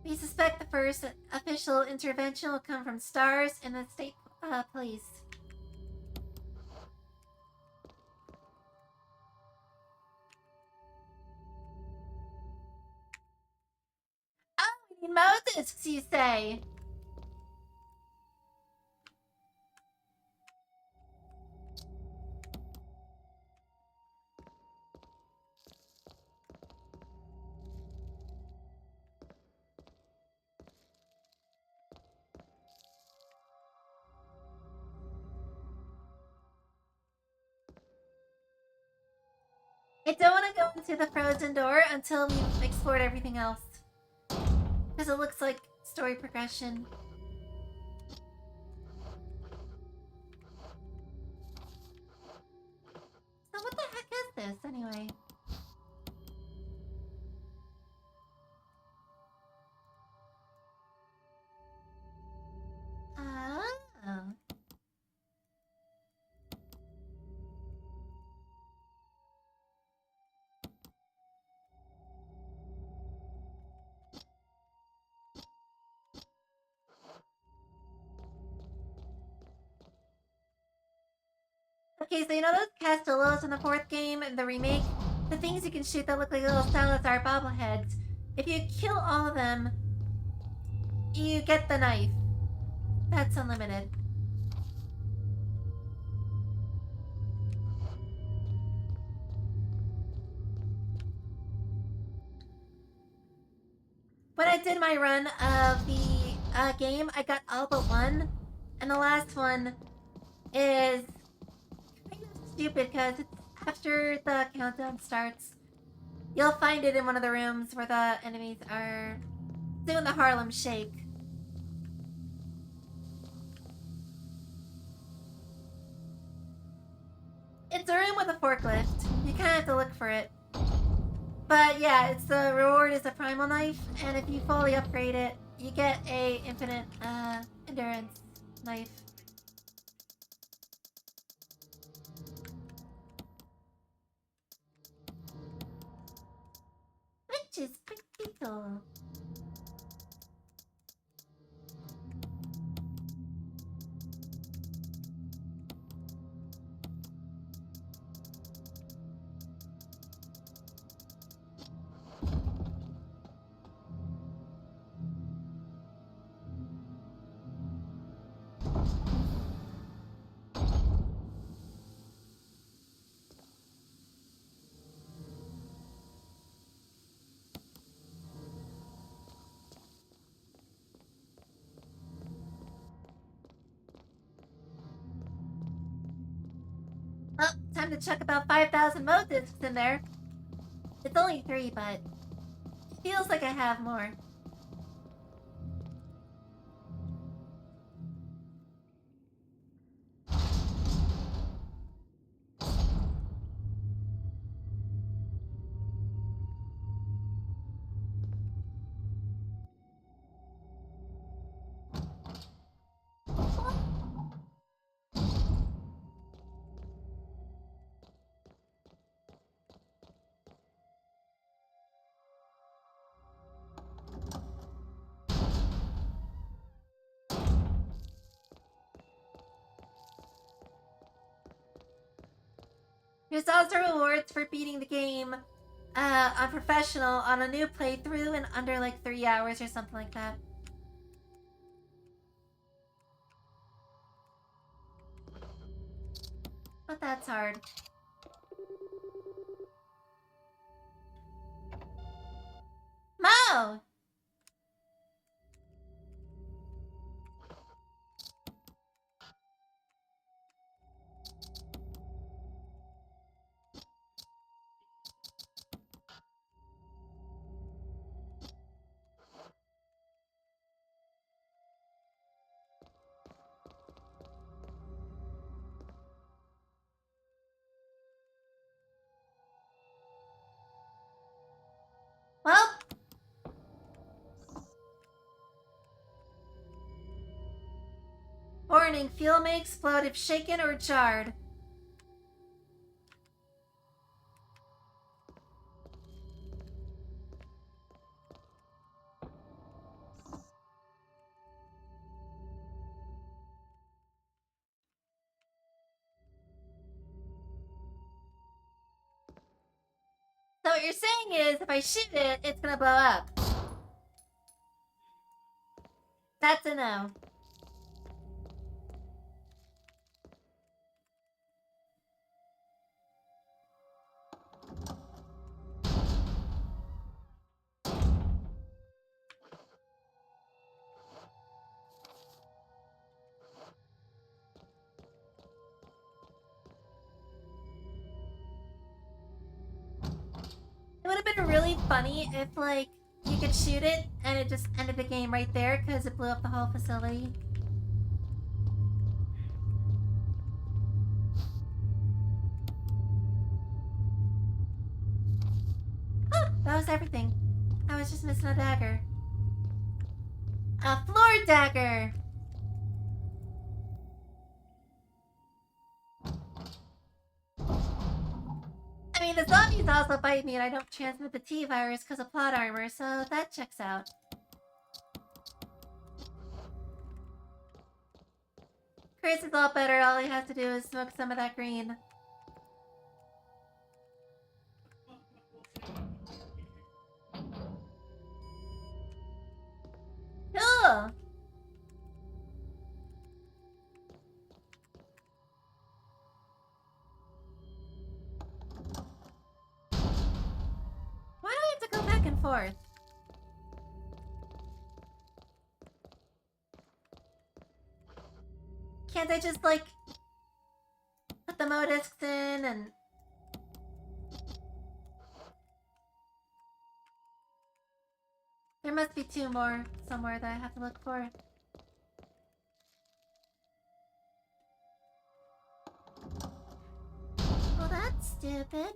We suspect the first official intervention will come from STARS and the state police. Oh, we need mode discs, you say? I don't want to go into the frozen door until we've explored everything else. Because it looks like story progression. So what the heck is this, anyway? Oh. Okay, so you know those Castellos in the 4th game and the remake? The things you can shoot that look like little Salazar bobbleheads. If you kill all of them, you get the knife. That's unlimited. When I did my run of the game, I got all but one. And the last one is kind of stupid because it's after the countdown starts. You'll find it in one of the rooms where the enemies are doing the Harlem Shake. It's a room with a forklift. You kind of have to look for it. But yeah, it's the reward is a primal knife, and if you fully upgrade it, you get a infinite endurance knife. Which is pretty cool. Oh, time to chuck about 5,000 mode discs in there. It's only 3, but it feels like I have more. There's also rewards for beating the game on professional on a new playthrough in under like 3 hours or something like that. But that's hard. Mo! Well, warning, fuel may explode if shaken or jarred. what you're saying is, if I shoot it, it's gonna blow up. That's a no. It would have been really funny if, like, you could shoot it and it just ended the game right there because it blew up the whole facility. Oh, that was everything. I was just missing a dagger. A floor dagger! I mean, the zombies also bite me and I don't transmit the T virus because of plot armor, so that checks out. Chris is all better, all he has to do is smoke some of that green. Cool! Why do I have to go back and forth? Can't I just, like, put the modiscs in and... There must be two more somewhere that I have to look for. Well, that's stupid.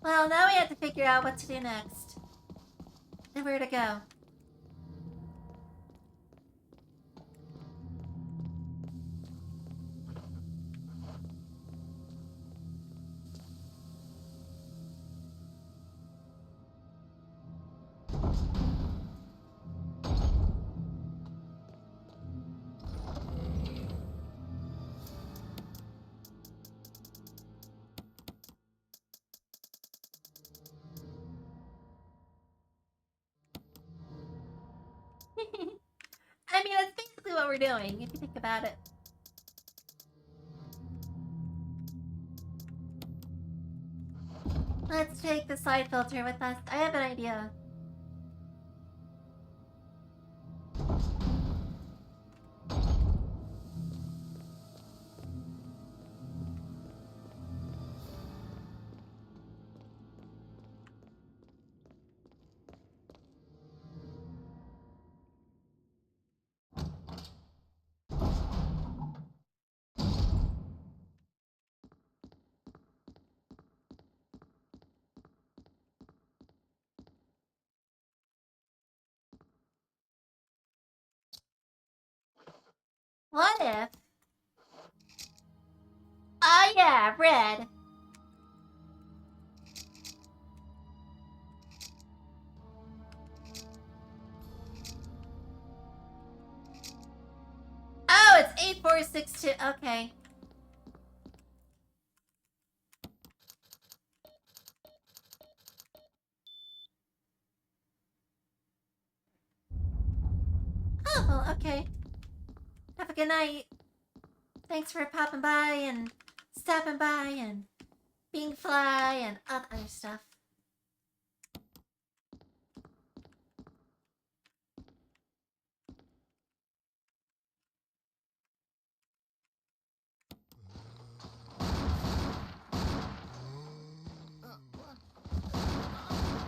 Well, now we have to figure out what to do next. And where to go. I mean, that's basically what we're doing, if you think about it. Let's take the side filter with us. I have an idea. What if... Oh yeah, red. Oh, it's 8462. Okay. Oh, well, okay. Have a good night. Thanks for popping by and stopping by and being fly and other stuff.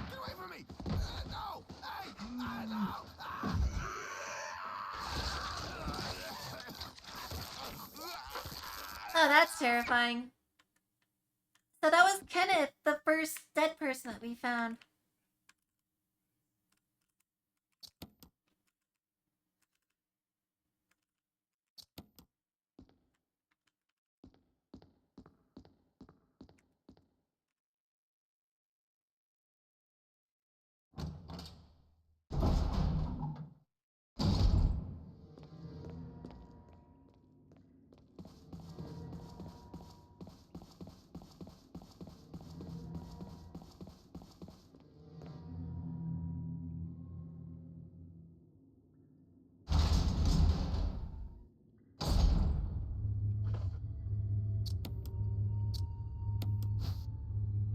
Get away from me! No! Hey! No! Oh, that's terrifying. So that was Kenneth, the first dead person that we found.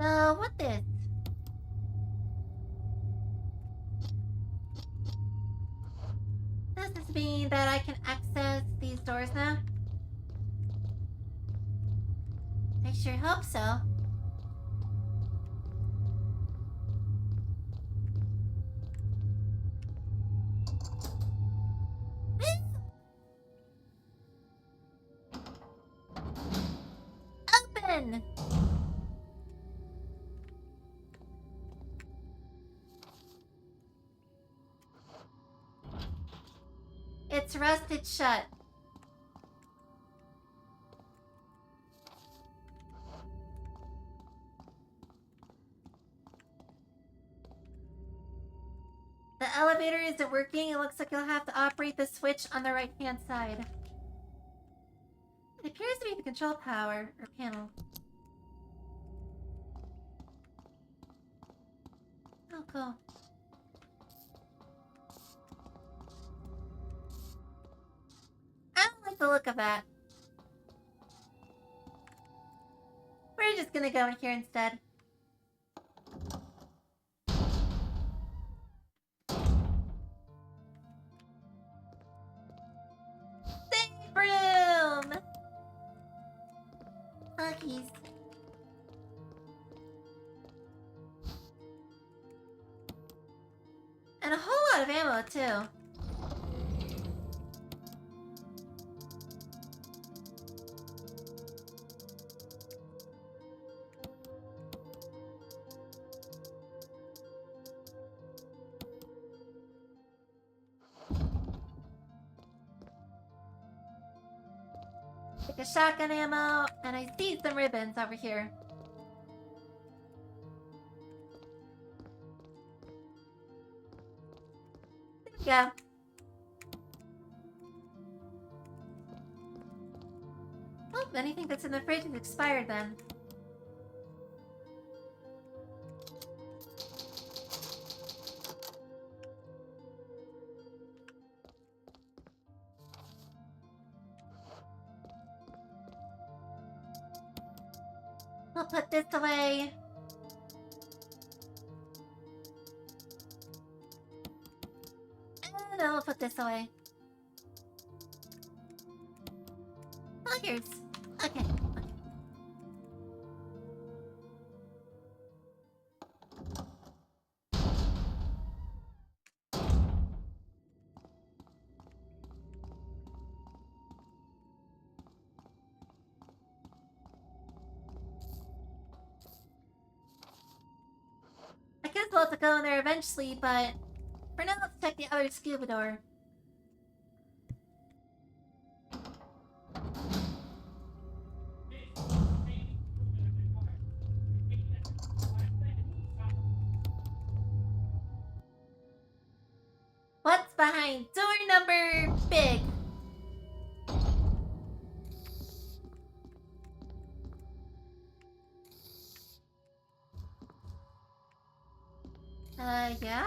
So, what this? Does this mean that I can access these doors now? I sure hope so. Open! It's rusted shut. The elevator isn't working. It looks like you'll have to operate the switch on the right-hand side. It appears to be the control power, or panel. Oh, cool. I don't like the look of that. We're just gonna go in here instead. Safe room! Huggies. And a whole lot of ammo, too. Take a shotgun ammo, and I see some ribbons over here. There we go. Oh, anything that's in the fridge is expired then. We'll put this away. And then we'll put this away. Oh, here's. Okay. I guess we'll have to go in there eventually, but for now, let's check the other scuba door. What's behind door number big? Yeah?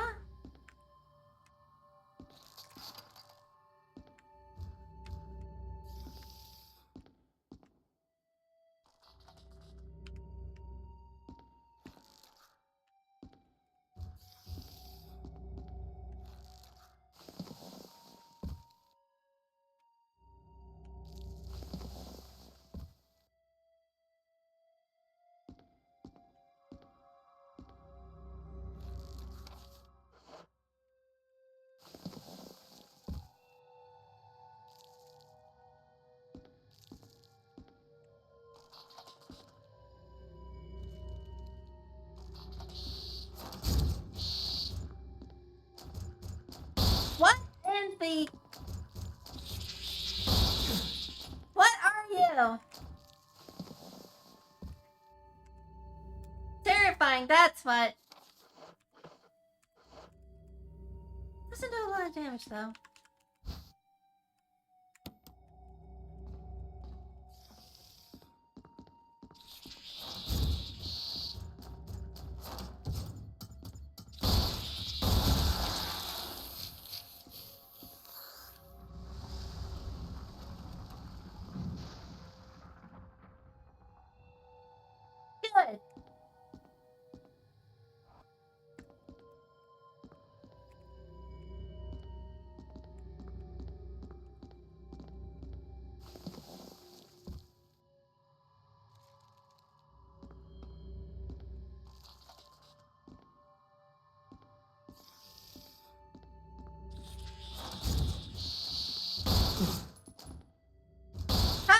What in the... What are you? Terrifying, that's what. Doesn't do a lot of damage, though. Good.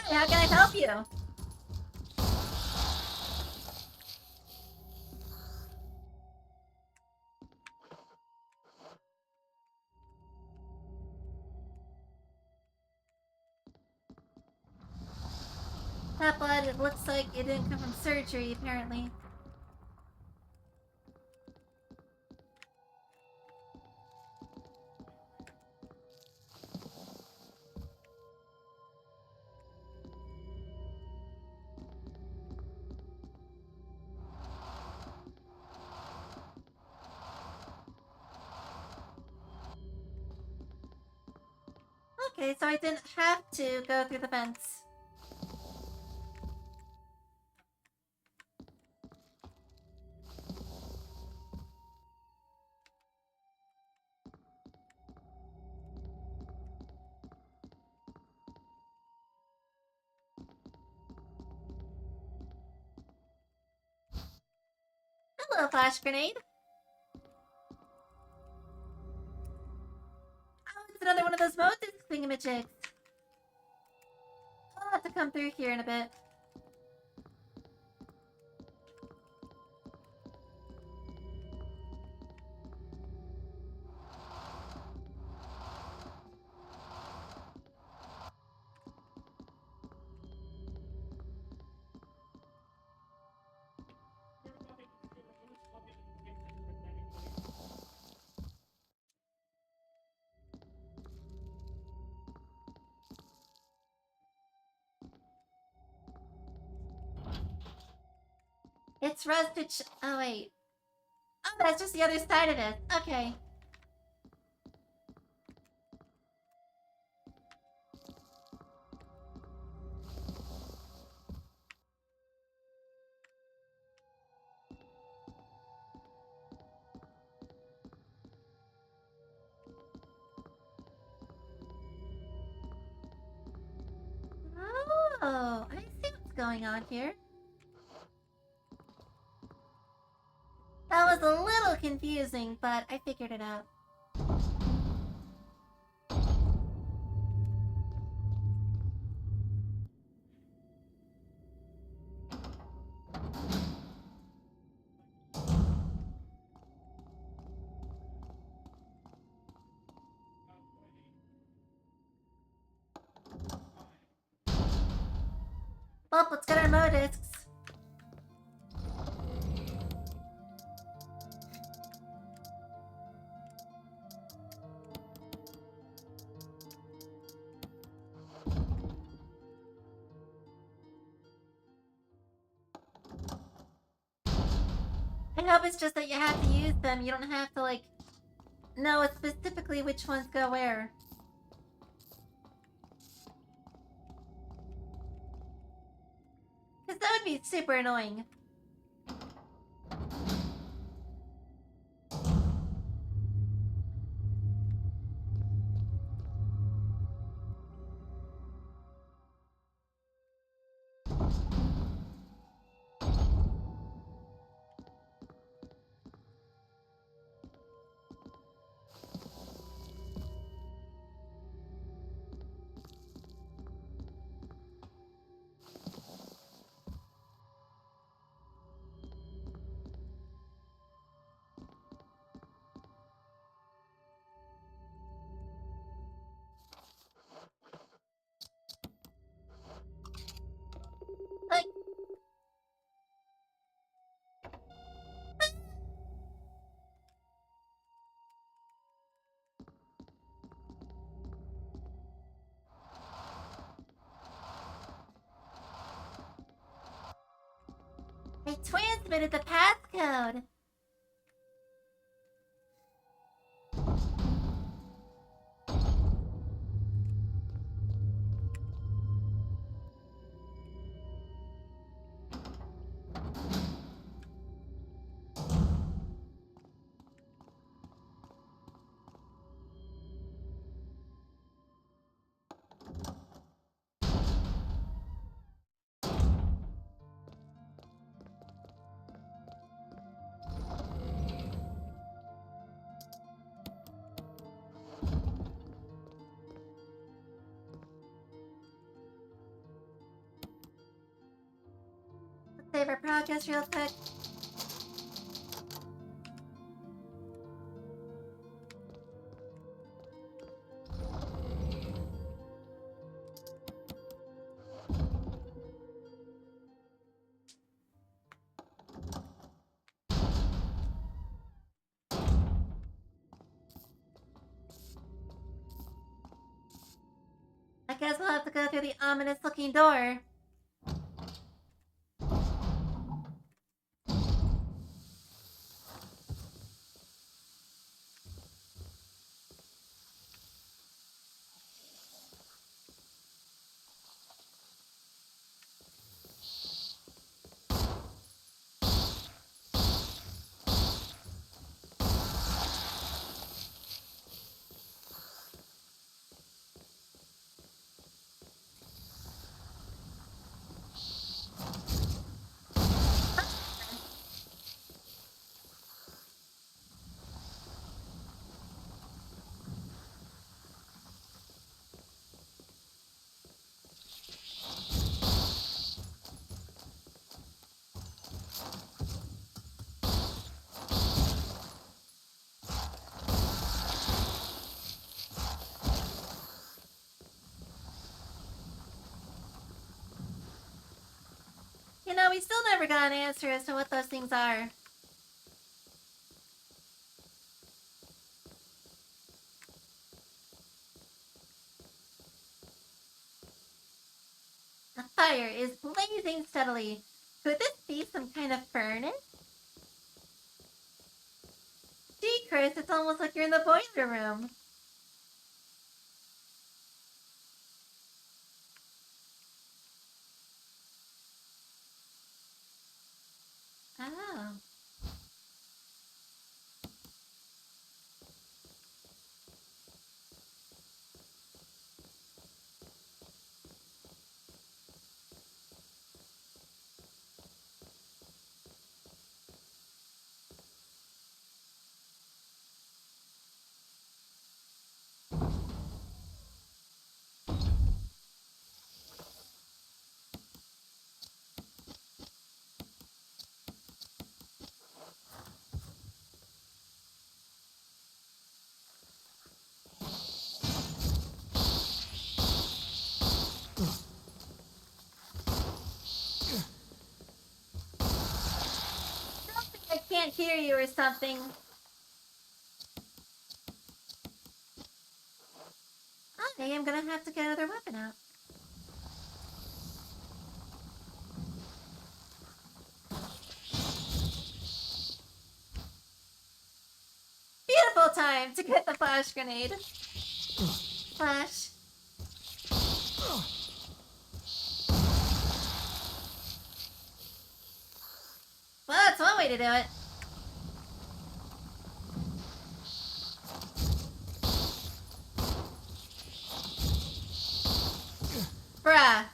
Hi, how can I help you? That blood, it looks like it didn't come from surgery, apparently. Okay, so I didn't have to go through the fence. Hello, flash grenade. Oh, it's another one of those motive thingamajigs. I'll have to come through here in a bit. It's rusted. Oh, wait. Oh, that's just the other side of it. Okay. Oh, I see what's going on here. That was a little confusing, but I figured it out. Well, let's get our modiscs. I hope it's just that you have to use them. You don't have to, like, know specifically which ones go where. Because that would be super annoying. Like, I transmitted the passcode. save our progress real quick. I guess we'll have to go through the ominous looking door. You know, we still never got an answer as to what those things are. The fire is blazing steadily. Could this be some kind of furnace? Gee, Chris, it's almost like you're in the boiler room. Oh. I can't hear you or something. Okay, I'm gonna have to get another weapon out. Beautiful time to get the flash grenade. Flash. Well, that's one way to do it. Bruh.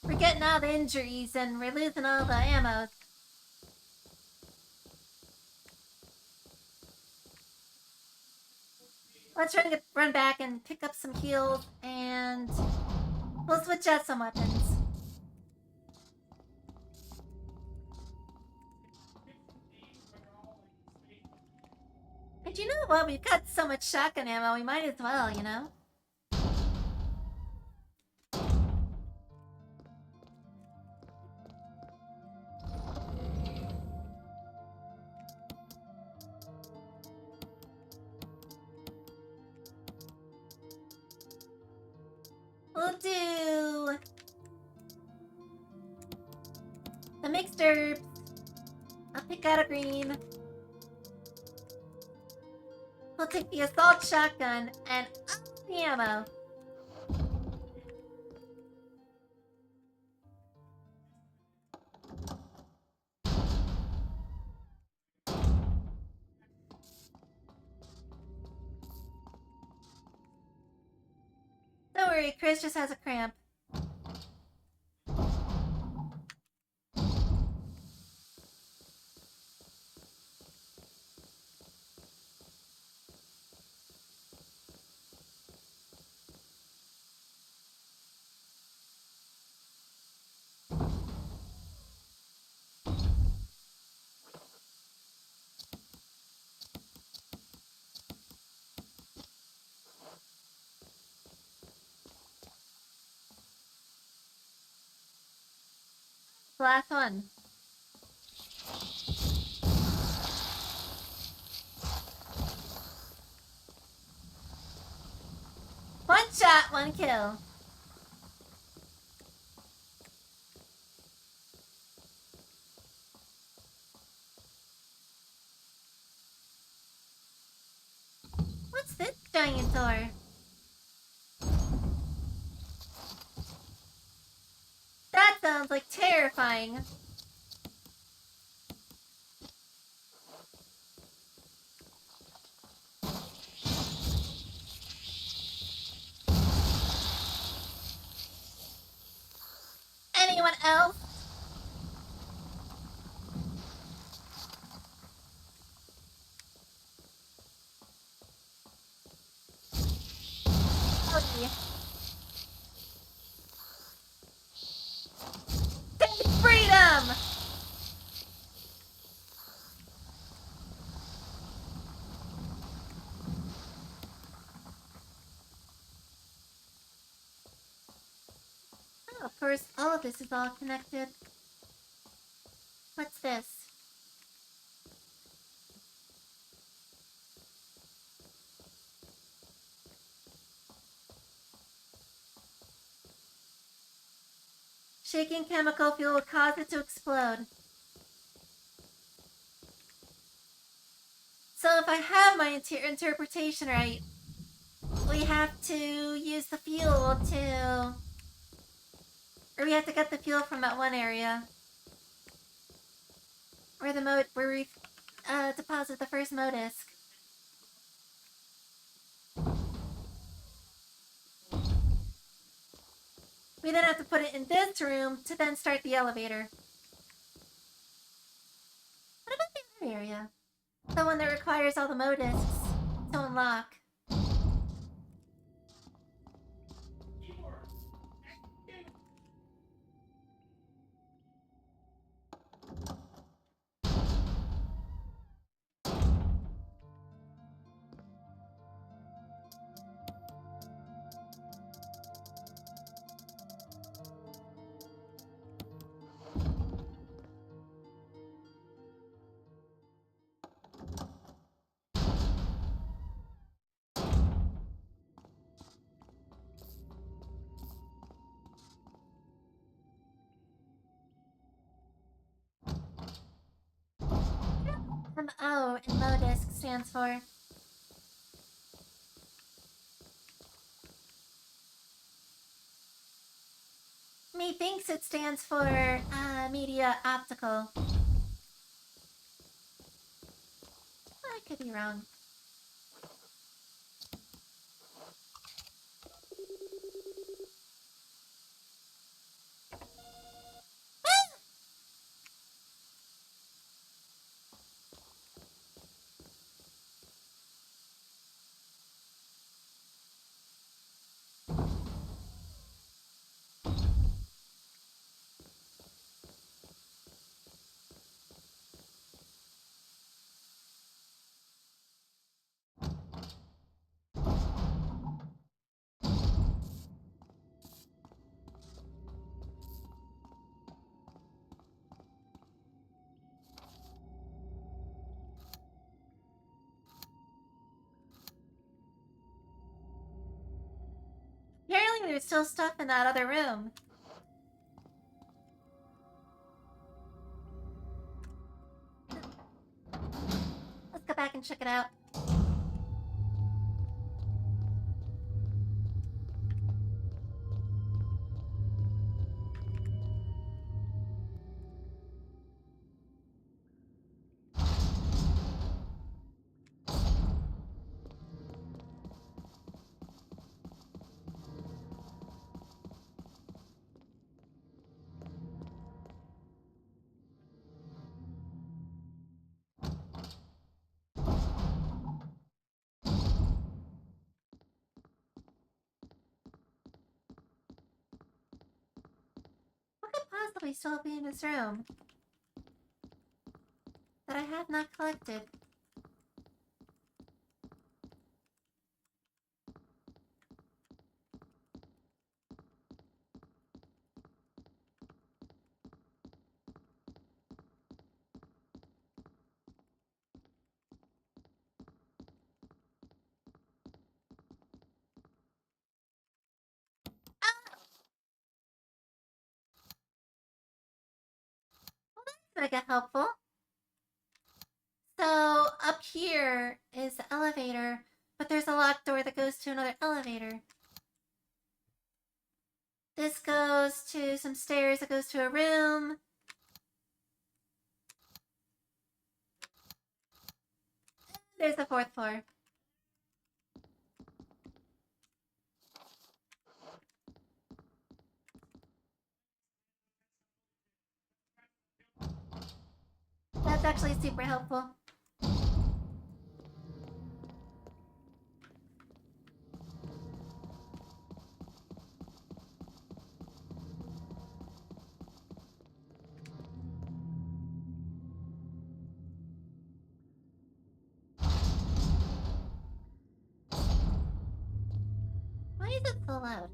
We're getting all the injuries and we're losing all the ammo. Let's run back and pick up some heals and we'll switch out some weapons. And you know what? We've got so much shotgun ammo, we might as well, you know? We'll do the mixed herbs. I'll pick out a green. We'll take the assault shotgun and up the ammo. worry, Chris just has a cramp. Last one. One shot, one kill. What's this giant door? That sounds like terrifying. Anyone else? Oh, yeah. Take freedom! Oh, of course, all of this is all connected. What's this? Shaking chemical fuel will cause it to explode. So if I have my interpretation right, we have to use the fuel to... Or we have to get the fuel from that one area. Where we deposit the first modisc. We then have to put it in this room to then start the elevator. What about the other area? The one that requires all the modiscs to unlock. MO in modisc stands for. Methinks it stands for media optical. I could be wrong. Apparently there's still stuff in that other room. Let's go back and check it out. possibly still be in this room that I have not collected? Mega helpful. So up here is the elevator, but there's a locked door that goes to another elevator. This goes to some stairs that goes to a room. There's the fourth floor. That's actually super helpful. Why is it so loud?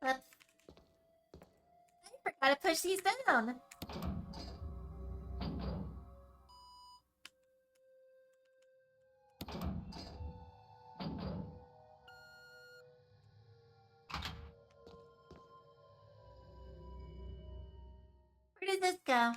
Oops. I forgot to push these down. Where did this go?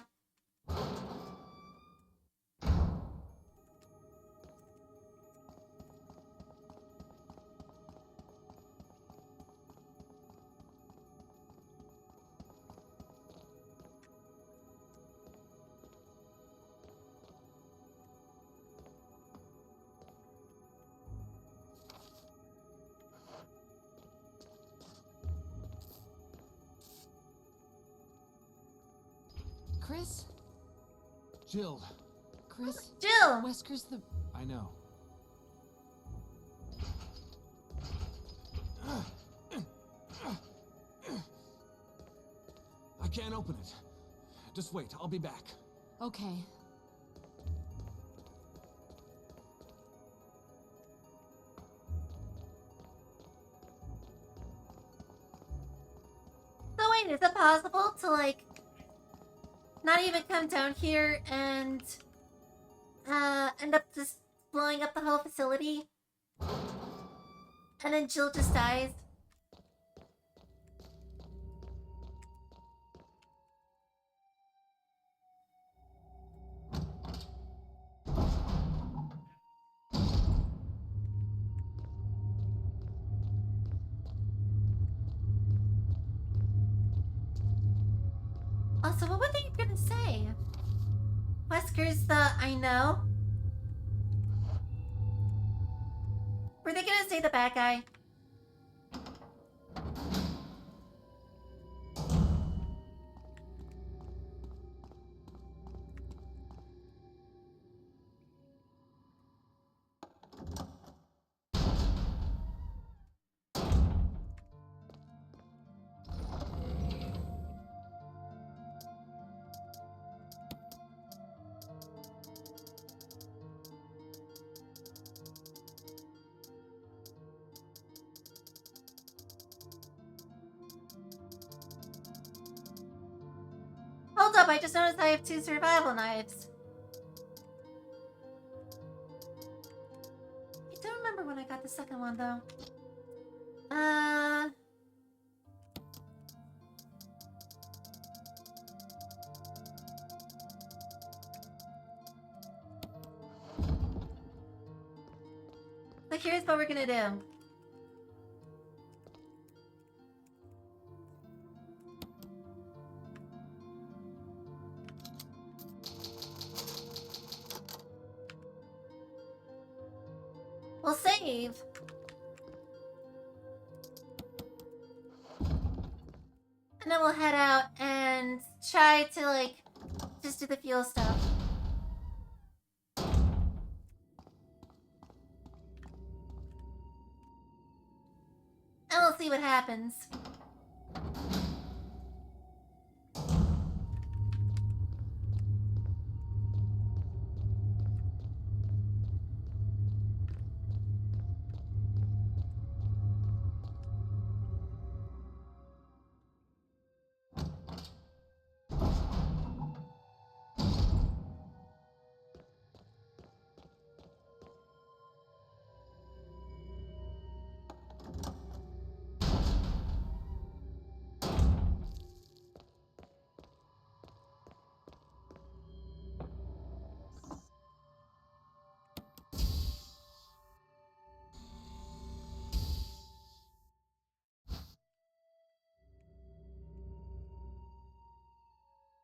Chris? Jill. Chris? Jill! Wesker's the... I know. I can't open it. Just wait, I'll be back. Okay. So wait, is it possible to, like, not even come down here and, end up just blowing up the whole facility? And then Jill just dies? Also, what were they gonna say? Wesker's the I know? Were they gonna say the bad guy? Hold up, I just noticed I have 2 survival knives. I don't remember when I got the second one, though. So here's what we're gonna do. We'll save. And then we'll head out and try to, like, just do the fuel stuff. And we'll see what happens.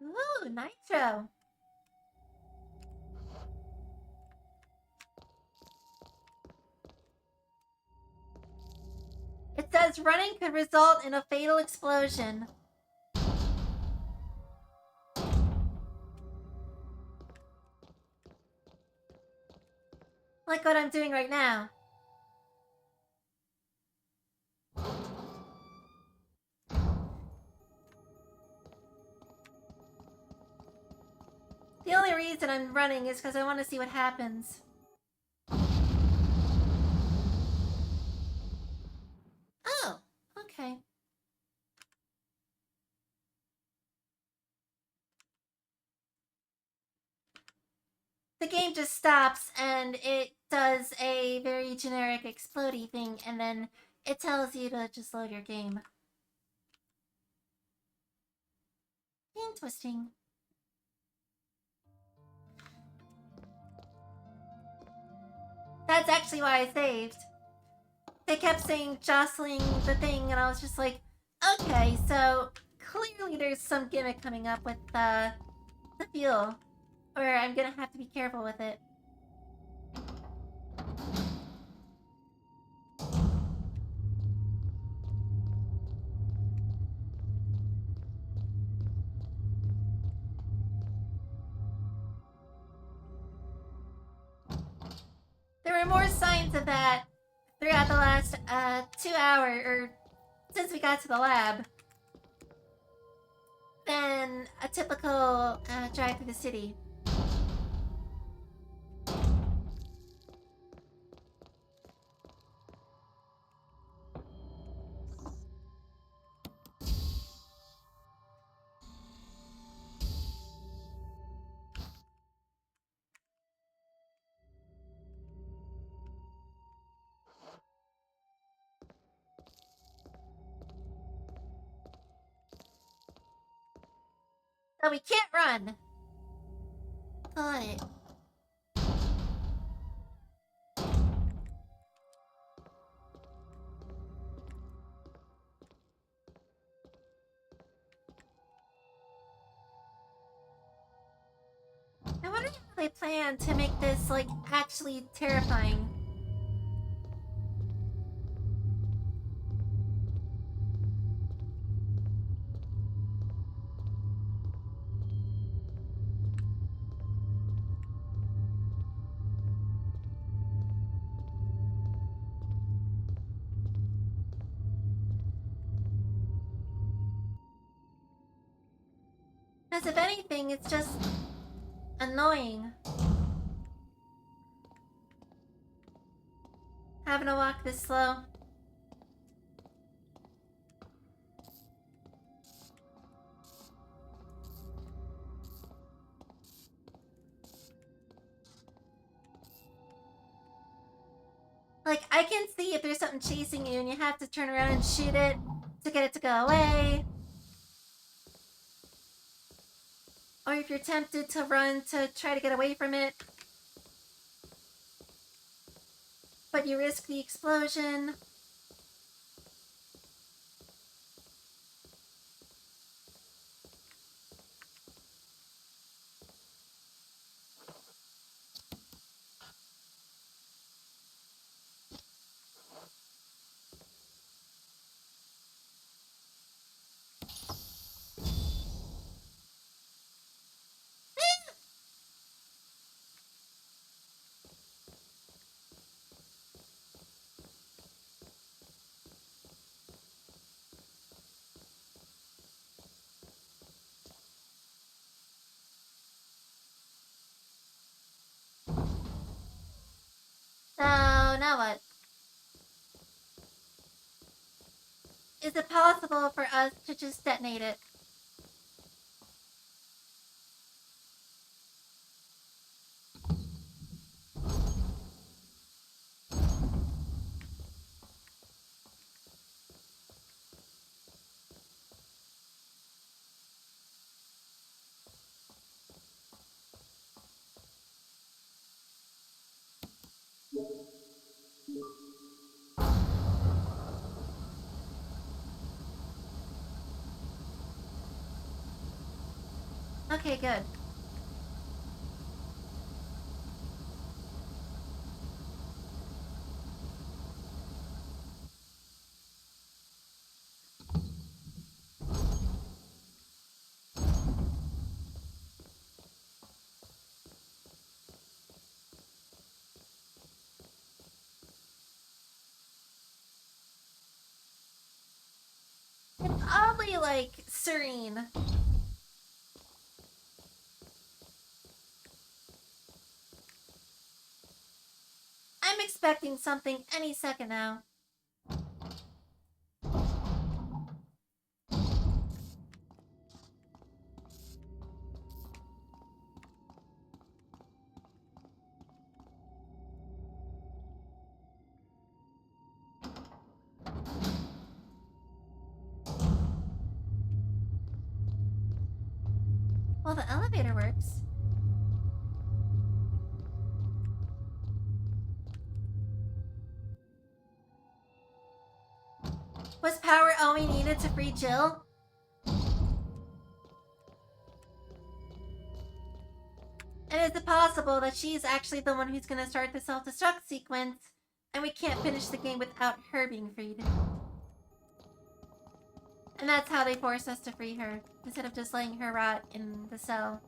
Ooh, nitro. It says running could result in a fatal explosion. Like what I'm doing right now. The only reason I'm running is because I want to see what happens. Oh, okay. The game just stops and it does a very generic explodey thing, and then it tells you to just load your game. Interesting. That's actually why I saved. They kept saying jostling the thing, and I was just like, okay, so clearly there's some gimmick coming up with the fuel, or I'm gonna have to be careful with it. There were more signs of that throughout the last 2 hours, or since we got to the lab, than a typical drive through the city. So we can't run. Got it. I wonder how they plan to make this, like, actually terrifying. Because if anything, it's just annoying. Having to walk this slow. Like, I can see if there's something chasing you and you have to turn around and shoot it to get it to go away. Or if you're tempted to run to try to get away from it, but you risk the explosion. Is it possible for us to just detonate it? Okay, good. It's oddly, like, serene. I'm expecting something any second now. Well, the elevator works. Was power all we needed to free Jill? And is it possible that she's actually the one who's gonna start the self-destruct sequence, and we can't finish the game without her being freed? And that's how they force us to free her, instead of just letting her rot in the cell.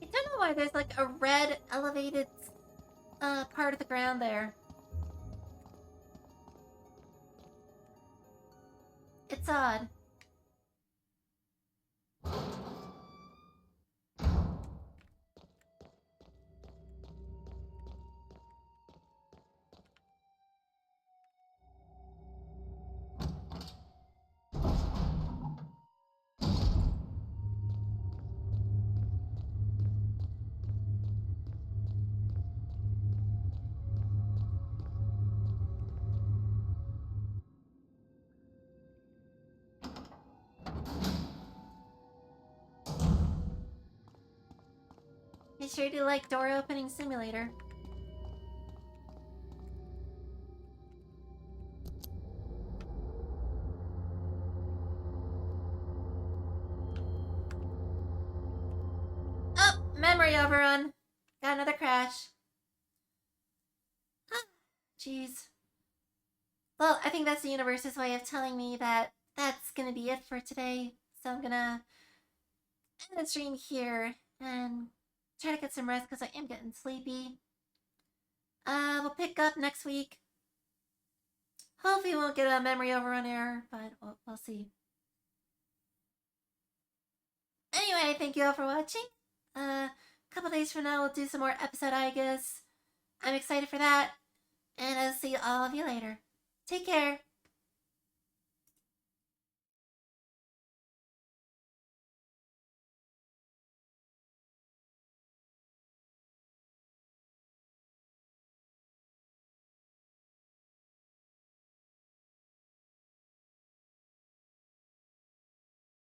I don't know why there's like a red elevated part of the ground there. It's odd. I sure do like door opening simulator. Oh, memory overrun. Got another crash. Jeez. Well, I think that's the universe's way of telling me that that's gonna be it for today. So I'm gonna end the stream here and try to get some rest because I am getting sleepy. We'll pick up next week. Hopefully, we won't get a memory overrun error, but we'll see. Anyway, thank you all for watching. A couple days from now, we'll do some more episode, I guess. I'm excited for that, and I'll see all of you later. Take care.